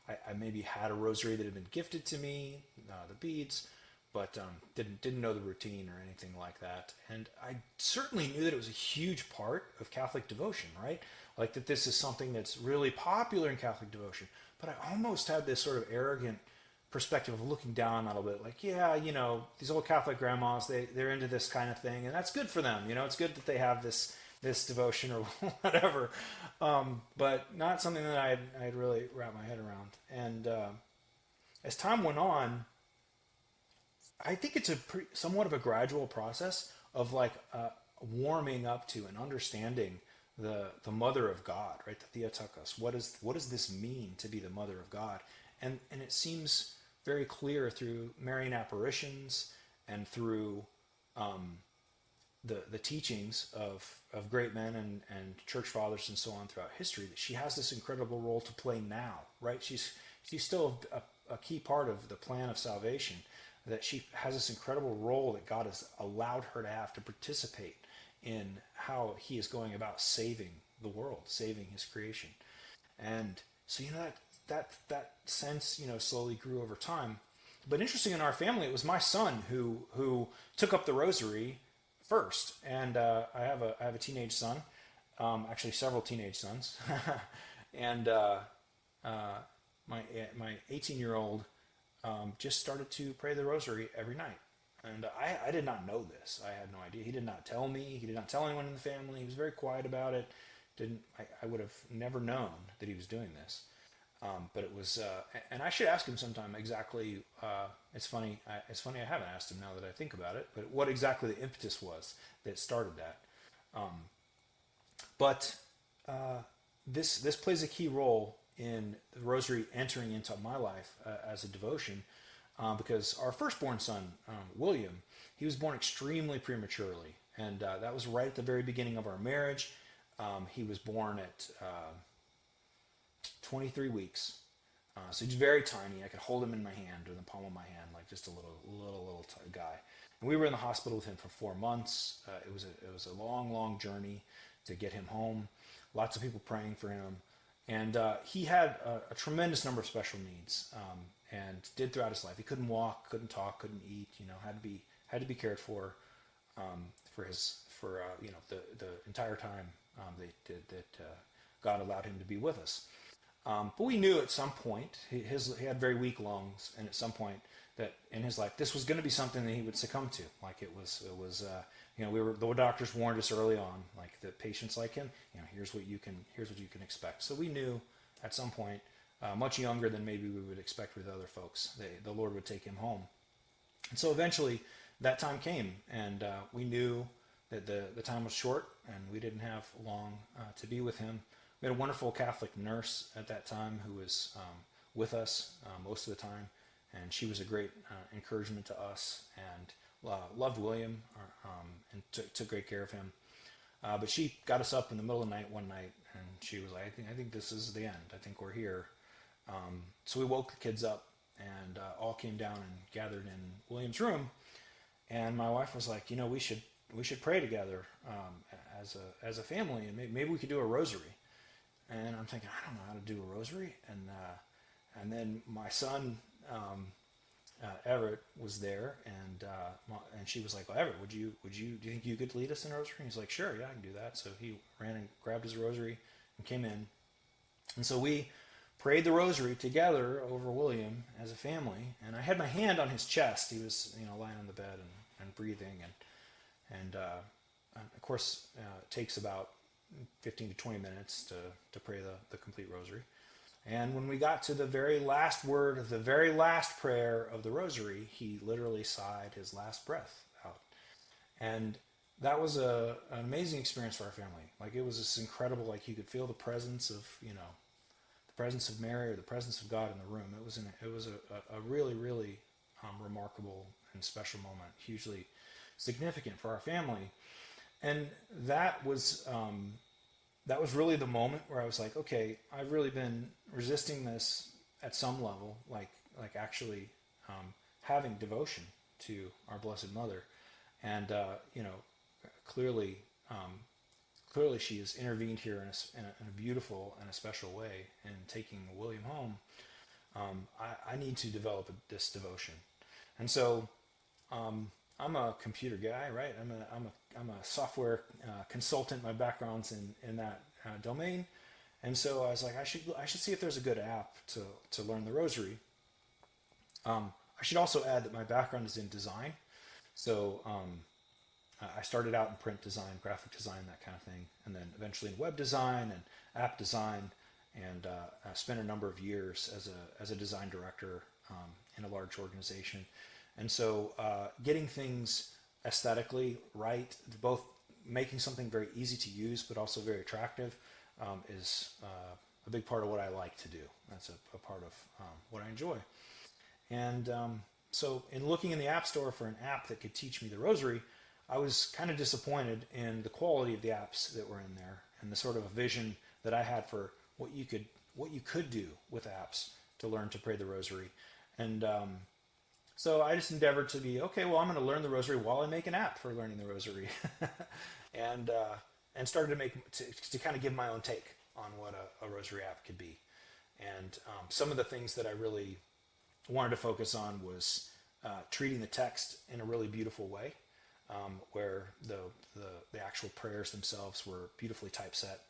B: I maybe had a rosary that had been gifted to me, the beads, but didn't know the routine or anything like that. And I certainly knew that it was a huge part of Catholic devotion, right? Like that this is something that's really popular in Catholic devotion. But I almost had this sort of arrogant perspective of looking down a little bit, like, yeah, these old Catholic grandmas, they're into this kind of thing, and that's good for them. It's good that they have this devotion or whatever, but not something that I'd really wrap my head around. And as time went on, I think it's somewhat of a gradual process of like warming up to and understanding the mother of God, right? The Theotokos. What does this mean to be the mother of God? And it seems very clear through Marian apparitions and through the teachings of great men and church fathers and so on throughout history, that she has this incredible role to play now, right? She's still a key part of the plan of salvation, that she has this incredible role that God has allowed her to have to participate in how he is going about saving the world, saving his creation. And so, that sense, slowly grew over time. But interesting, in our family, it was my son who took up the rosary first. And I have a teenage son, actually several teenage sons, and my 18-year-old just started to pray the rosary every night. And I did not know this. I had no idea. He did not tell me. He did not tell anyone in the family. He was very quiet about it. I would have never known that he was doing this. But it was, and I should ask him sometime exactly. It's funny. I haven't asked him now that I think about it. But what exactly the impetus was that started that. But this plays a key role in the rosary entering into my life as a devotion, because our firstborn son, William, he was born extremely prematurely, and that was right at the very beginning of our marriage. He was born at 23 weeks. So he's very tiny. I could hold him in my hand, or in the palm of my hand, like just a little guy. And we were in the hospital with him for 4 months. It was a long journey to get him home. Lots of people praying for him. And he had a tremendous number of special needs, and did throughout his life. He couldn't walk, couldn't talk, couldn't eat. Had to be cared for the entire time that God allowed him to be with us. But we knew at some point he had very weak lungs, and at some point that in his life this was going to be something that he would succumb to. Like it was the doctors warned us early on, like that patients like him, here's what you can expect. So we knew at some point, much younger than maybe we would expect with other folks, the Lord would take him home. And so eventually that time came, and we knew that the time was short, and we didn't have long to be with him. We had a wonderful Catholic nurse at that time who was with us most of the time, and she was a great encouragement to us, and loved William, and took great care of him. But she got us up in the middle of the night one night, and she was like, I think this is the end. I think we're here. So we woke the kids up, and all came down and gathered in William's room. And my wife was like, we should pray together as a family, and maybe we could do a rosary. And I'm thinking, I don't know how to do a rosary. And then my son Everett was there, and she was like, well, Everett, do you think you could lead us in a rosary? And he's like, sure, yeah, I can do that. So he ran and grabbed his rosary and came in. And so we prayed the rosary together over William as a family. And I had my hand on his chest. He was, lying on the bed and breathing. And of course, it takes about 15 to 20 minutes to pray the complete rosary. And when we got to the very last word of the very last prayer of the rosary, he literally sighed his last breath out. And that was an amazing experience for our family. Like, it was this incredible, like, you could feel the presence of, the presence of Mary, or the presence of God in the room. It was a really, really remarkable and special moment, hugely significant for our family. And that was really the moment where I was like, okay, I've really been resisting this at some level, like actually having devotion to our Blessed Mother. And, clearly she has intervened here in a beautiful and a special way in taking William home. I need to develop this devotion. And so I'm a computer guy, right? I'm a software consultant. My background's in that domain, and so I was like, I should see if there's a good app to learn the rosary. I should also add that my background is in design, so I started out in print design, graphic design, that kind of thing, and then eventually in web design and app design, and I spent a number of years as a design director in a large organization. And so getting things aesthetically right, both making something very easy to use but also very attractive, is a big part of what I like to do. That's a part of what I enjoy. And so in looking in the App Store for an app that could teach me the rosary, I was kind of disappointed in the quality of the apps that were in there and the sort of a vision that I had for what you could do with apps to learn to pray the rosary. And so I just endeavored to be, okay, well, I'm going to learn the rosary while I make an app for learning the rosary. and started to kind of give my own take on what a rosary app could be. And some of the things that I really wanted to focus on was treating the text in a really beautiful way, where the actual prayers themselves were beautifully typeset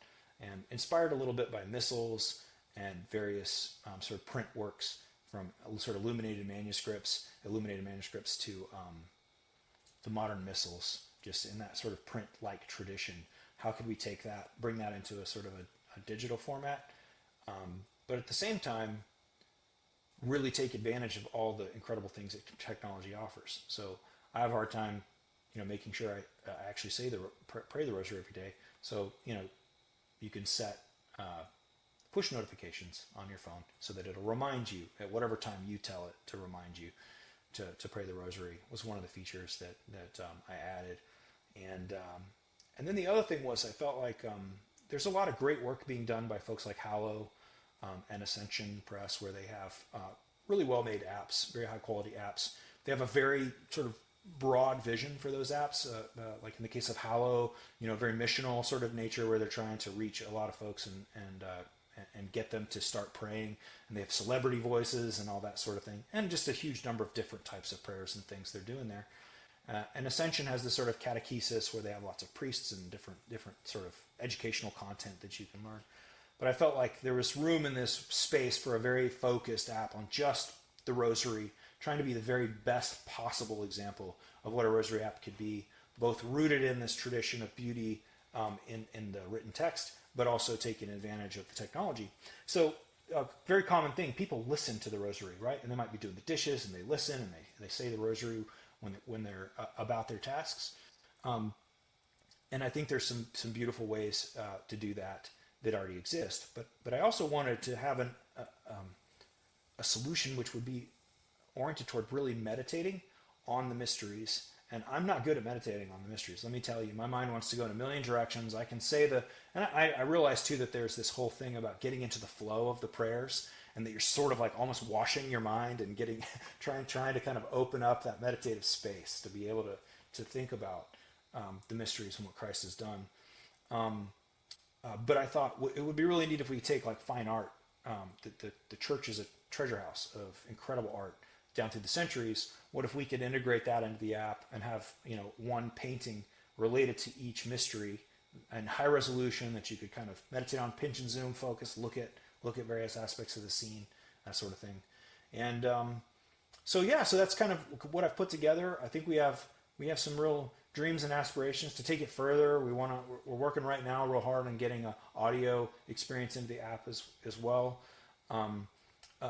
B: and inspired a little bit by missals and various sort of print works, from sort of illuminated manuscripts to modern missals, just in that sort of print-like tradition. How could we take that, bring that into a sort of a digital format, but at the same time, really take advantage of all the incredible things that technology offers. So I have a hard time, making sure I actually pray the rosary every day. So, you can set push notifications on your phone so that it'll remind you at whatever time you tell it to remind you to pray the rosary. Was one of the features that I added. And then the other thing was, I felt like there's a lot of great work being done by folks like Hallow and Ascension Press, where they have really well-made apps, very high-quality apps. They have a very sort of broad vision for those apps, like in the case of Hallow, very missional sort of nature, where they're trying to reach a lot of folks and get them to start praying. And they have celebrity voices and all that sort of thing, and just a huge number of different types of prayers and things they're doing there. And Ascension has this sort of catechesis where they have lots of priests and different sort of educational content that you can learn. But I felt like there was room in this space for a very focused app on just the rosary, trying to be the very best possible example of what a rosary app could be, both rooted in this tradition of beauty in the written text, but also taking advantage of the technology. So a very common thing, people listen to the rosary, right? And they might be doing the dishes and they listen and they say the rosary when they're about their tasks. And I think there's some beautiful ways to do that already exist. But I also wanted to have a solution which would be oriented toward really meditating on the mysteries. And I'm not good at meditating on the mysteries. Let me tell you, my mind wants to go in a million directions. I can say and I realize too that there's this whole thing about getting into the flow of the prayers and that you're sort of like almost washing your mind and getting trying to kind of open up that meditative space to be able to think about the mysteries and what Christ has done. But I thought it would be really neat if we take like fine art. The church is a treasure house of incredible art down through the centuries. What if we could integrate that into the app and have, one painting related to each mystery and high resolution that you could kind of meditate on, pinch and zoom, focus, look at various aspects of the scene, that sort of thing. And so that's kind of what I've put together. I think we have some real dreams and aspirations to take it further. We're working right now real hard on getting an audio experience into the app as well.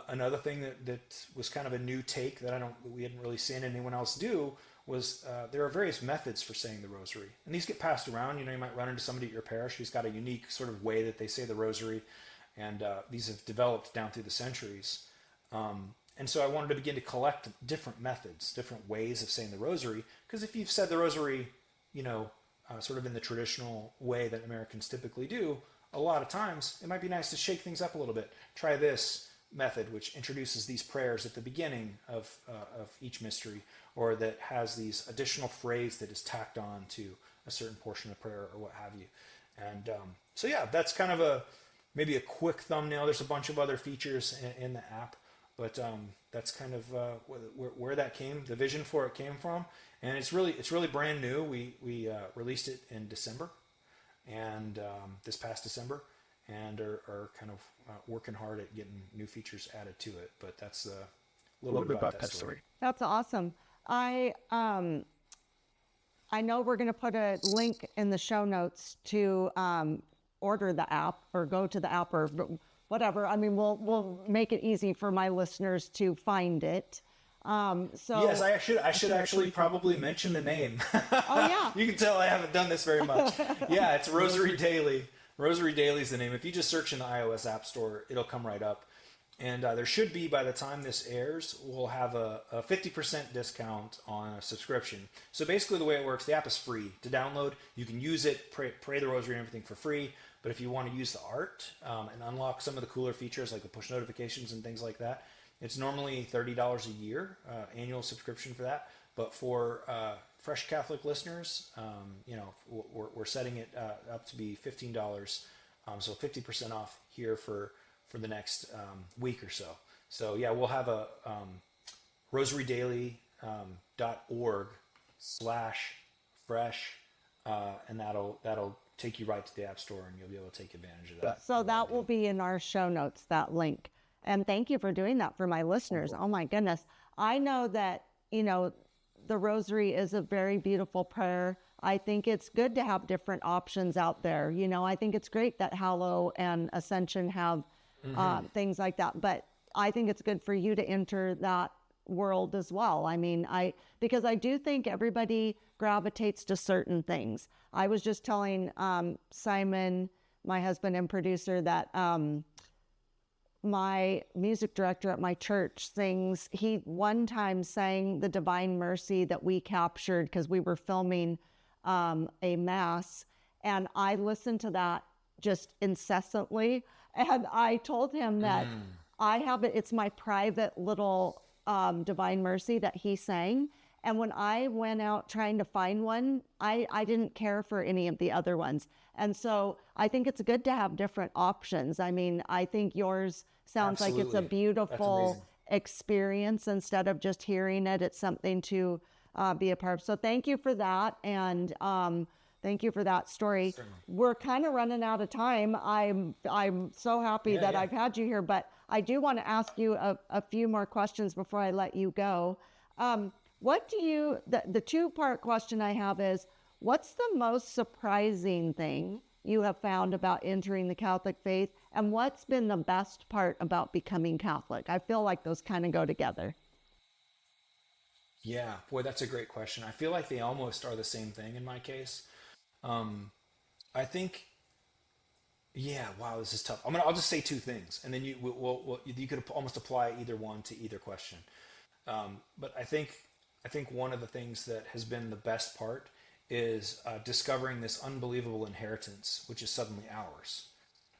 B: Another thing that was kind of a new take that we hadn't really seen anyone else do was there are various methods for saying the rosary, and these get passed around. You might run into somebody at your parish who's got a unique sort of way that they say the rosary, and these have developed down through the centuries. And so I wanted to begin to collect different methods, different ways of saying the rosary, because if you've said the rosary, sort of in the traditional way that Americans typically do, a lot of times it might be nice to shake things up a little bit. Try this method, which introduces these prayers at the beginning of each mystery, or that has these additional phrase that is tacked on to a certain portion of prayer or what have you. And that's kind of maybe a quick thumbnail. There's a bunch of other features in the app, but that's kind of where that came. The vision for it came from, and it's really brand new. We released it in December, and this past December, and are kind of working hard at getting new features added to it. But that's a little bit about that story.
A: That's awesome. I know we're going to put a link in the show notes to order the app or go to the app or whatever. I mean, we'll make it easy for my listeners to find it.
B: Yes, I should actually probably mention the name.
A: Oh yeah.
B: You can tell I haven't done this very much. Yeah, it's Rosary Daily. Rosary Daily is the name. If you just search in the iOS App Store, it'll come right up. And there should be, by the time this airs, we'll have a 50% discount on a subscription. So basically the way it works, the app is free to download. You can use it, pray the rosary and everything for free. But if you want to use the art and unlock some of the cooler features like the push notifications and things like that, it's normally $30 a year, annual subscription for that. But for fresh Catholic listeners, we're setting it up to be $15. So 50% off here for the next week or so. So yeah, we'll have a rosarydaily.org/fresh, and that'll take you right to the App Store, and you'll be able to take advantage of that.
A: So that will be in our show notes, that link. And thank you for doing that for my listeners. Oh my goodness. I know that, the rosary is a very beautiful prayer. I think it's good to have different options out there. I think it's great that Hallow and Ascension have things like that. But I think it's good for you to enter that world as well. I mean, because I do think everybody gravitates to certain things. I was just telling Simon, my husband and producer, that my music director at my church he one time sang the Divine Mercy that we captured because we were filming a mass, and I listened to that just incessantly. And I told him that I have it. It's my private little Divine Mercy that he sang. And when I went out trying to find one, I didn't care for any of the other ones. And so I think it's good to have different options. I mean, I think yours sounds like it's a beautiful experience. Instead of just hearing it, it's something to be a part of. So thank you for that. And thank you for that story.
B: Certainly.
A: We're kind of running out of time. I'm so happy that I've had you here, but I do want to ask you a few more questions before I let you go. The two-part question I have is, what's the most surprising thing you have found about entering the Catholic faith, and what's been the best part about becoming Catholic? I feel like those kind of go together.
B: Yeah, boy, that's a great question. I feel like they almost are the same thing in my case. I think, wow, this is tough. I'll just say two things, and then you could almost apply either one to either question. But I think one of the things that has been the best part is discovering this unbelievable inheritance, which is suddenly ours.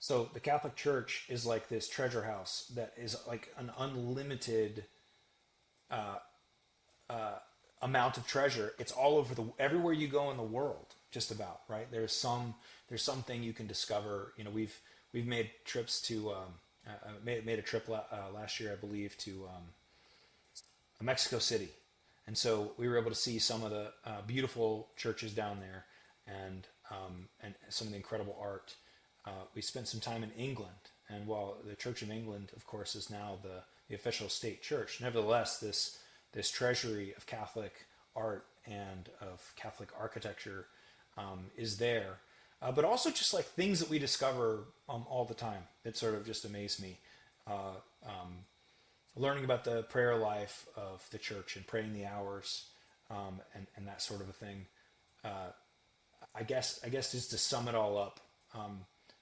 B: So the Catholic Church is like this treasure house that is like an unlimited amount of treasure. It's all over everywhere you go in the world, just about, right? There's something you can discover. You know, we've made trips to made a trip last year, I believe, to Mexico City, and so we were able to see some of the beautiful churches down there, and some of the incredible art. We spent some time in England, and while the Church of England, of course, is now the official state church, nevertheless, this treasury of Catholic art and of Catholic architecture is there. But also just like things that we discover all the time that sort of just amaze me. Learning about the prayer life of the church and praying the hours and that sort of a thing. I guess just to sum it all up,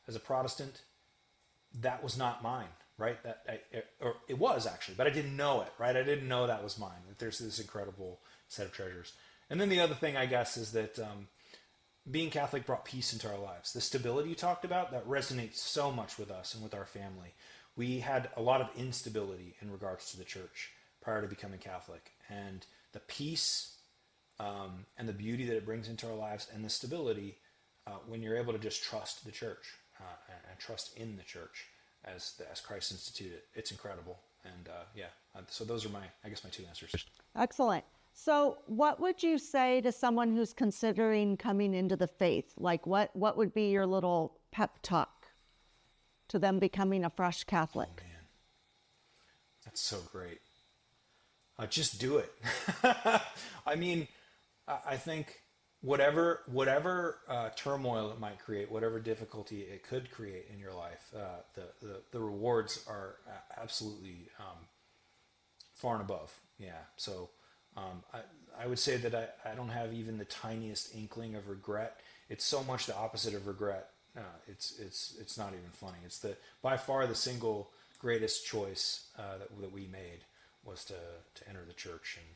B: as a Protestant, that was not mine, right? Or it was actually, but I didn't know it, right? I didn't know that was mine, that there's this incredible set of treasures. And then the other thing, I guess, is that being Catholic brought peace into our lives. The stability you talked about, that resonates so much with us and with our family. We had a lot of instability in regards to the church prior to becoming Catholic. And the peace and the beauty that it brings into our lives and the stability when you're able to just trust the church and trust in the church as Christ instituted, it's incredible. And so those are my two answers.
A: Excellent. So what would you say to someone who's considering coming into the faith? Like what would be your little pep talk to them becoming a fresh Catholic?
B: Oh, man. That's so great. Just do it. I mean, I think whatever turmoil it might create, whatever difficulty it could create in your life, the rewards are absolutely far and above. Yeah. So I would say that I don't have even the tiniest inkling of regret. It's so much the opposite of regret. It's not even funny. It's by far the single greatest choice that we made was to enter the church, and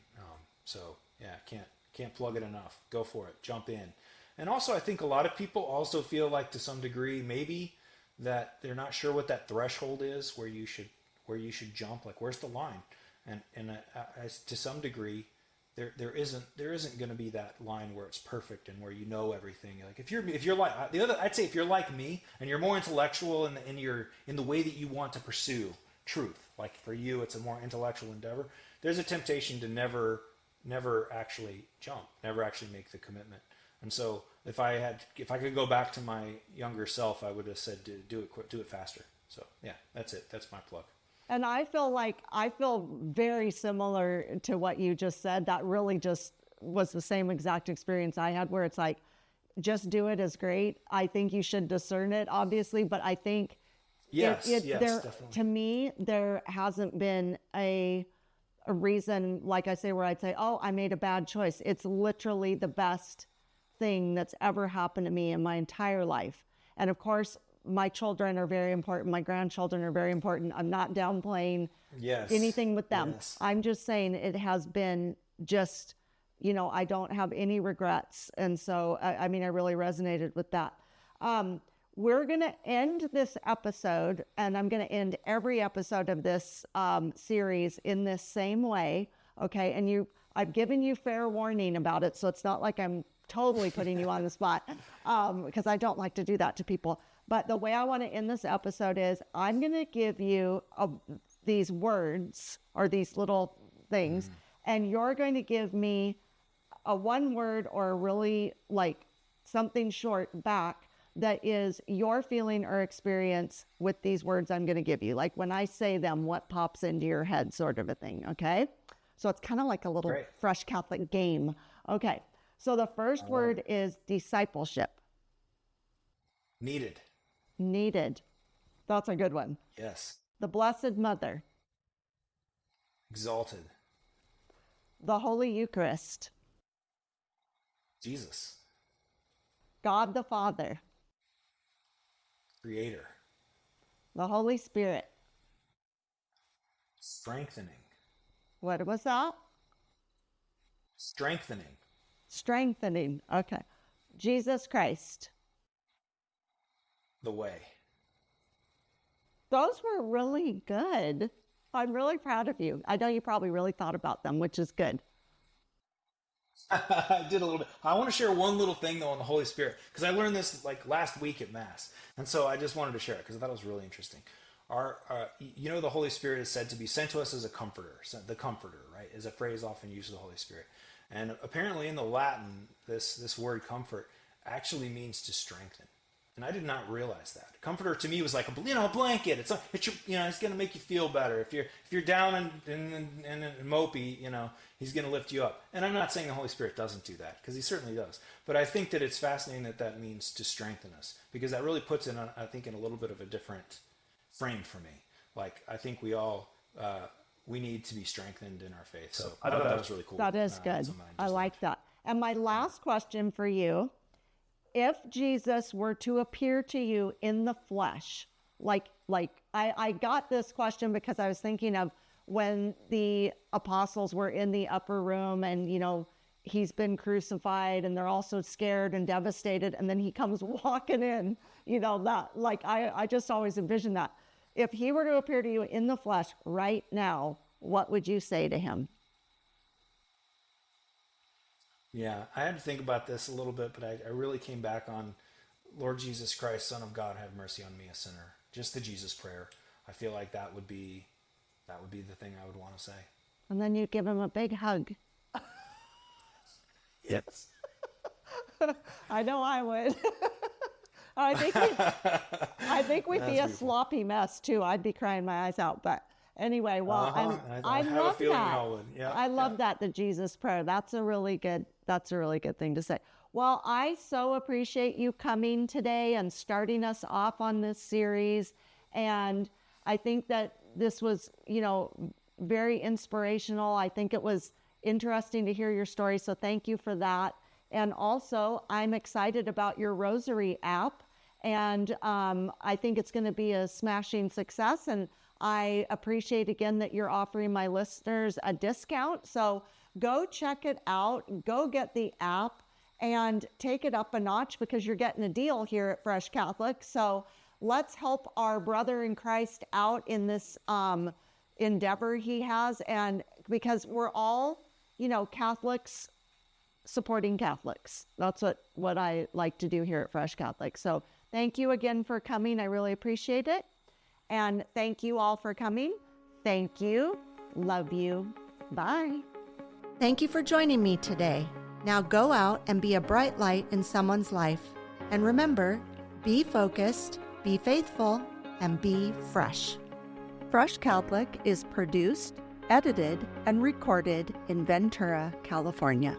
B: can't plug it enough. Go for it. Jump in. And also, I think a lot of people also feel like, to some degree, maybe that they're not sure what that threshold is where you should jump. Like, where's the line? And to some degree, there isn't going to be that line where it's perfect and where you know everything. Like if you're like I'd say if you're like me and you're more intellectual in the way that you want to pursue truth, like for you it's a more intellectual endeavor, there's a temptation to never actually jump, never actually make the commitment. And so if I could go back to my younger self, I would have said do it faster. So yeah, that's it. That's my plug.
A: And I feel very similar to what you just said. That really just was the same exact experience I had, where it's like, just do it is great. I think you should discern it, obviously, but I think
B: yes, definitely.
A: To me, there hasn't been a reason, like I say, where I'd say, oh, I made a bad choice. It's literally the best thing that's ever happened to me in my entire life. And of course, my children are very important. My grandchildren are very important. I'm not downplaying anything with them.
B: Yes.
A: I'm just saying it has been just, I don't have any regrets. And so, I really resonated with that. We're going to end this episode, and I'm going to end every episode of this series in this same way. Okay. And I've given you fair warning about it. So it's not like I'm totally putting you on the spot because I don't like to do that to people. But the way I want to end this episode is I'm going to give you these words or these little things, and you're going to give me a one word or really like something short back that is your feeling or experience with these words I'm going to give you. Like when I say them, what pops into your head, sort of a thing. Okay. So it's kind of like a little fresh Catholic game. Okay. So the first word is discipleship. Needed. That's a good one.
B: Yes.
A: The Blessed Mother.
B: Exalted.
A: The Holy Eucharist.
B: Jesus.
A: God the Father.
B: Creator.
A: The Holy Spirit.
B: Strengthening.
A: What was that? Strengthening. Okay. Jesus Christ.
B: The way.
A: Those were really good. I'm really proud of you. I know you probably really thought about them, which is good.
B: I did a little bit. I want to share one little thing though on the Holy Spirit because I learned this like last week at Mass, and so I just wanted to share it because I thought it was really interesting. The Holy Spirit is said to be sent to us as a comforter. So the comforter, right, is a phrase often used of the Holy Spirit, and apparently in the Latin, this word comfort actually means to strengthen. And I did not realize that. Comforter to me was like a blanket. It's it's going to make you feel better. If you're down and mopey, he's going to lift you up. And I'm not saying the Holy Spirit doesn't do that, because he certainly does. But I think that it's fascinating that means to strengthen us, because that really puts it in a little bit of a different frame for me. Like, I think we all we need to be strengthened in our faith. So I thought that was really cool.
A: That is good. I like that. And my last question for you. If Jesus were to appear to you in the flesh, I got this question because I was thinking of when the apostles were in the upper room and, he's been crucified and they're all so scared and devastated. And then he comes walking in, I just always envision that. If he were to appear to you in the flesh right now, what would you say to him?
B: Yeah, I had to think about this a little bit, but I really came back on Lord Jesus Christ, Son of God, have mercy on me, a sinner. Just the Jesus prayer. I feel like that would be the thing I would want to say. And
A: then you'd give him a big hug.
B: Yes.
A: I know I would. I think we'd be a sloppy mess too. I'd be crying my eyes out, but anyway, well, I love that. Yeah, I love that, the Jesus prayer. That's a really good thing to say. Well, I so appreciate you coming today and starting us off on this series. And I think that this was, very inspirational. I think it was interesting to hear your story. So thank you for that. And also, I'm excited about your Rosary app. And I think it's going to be a smashing success. And I appreciate again that you're offering my listeners a discount. So go check it out, go get the app and take it up a notch, because you're getting a deal here at Fresh Catholic. So let's help our brother in Christ out in this endeavor he has. And because we're all, Catholics supporting Catholics. That's what I like to do here at Fresh Catholic. So thank you again for coming. I really appreciate it. And thank you all for coming. Thank you. Love you. Bye. Thank you for joining me today. Now go out and be a bright light in someone's life. And remember, be focused, be faithful, and be fresh. Fresh Catholic is produced, edited, and recorded in Ventura, California.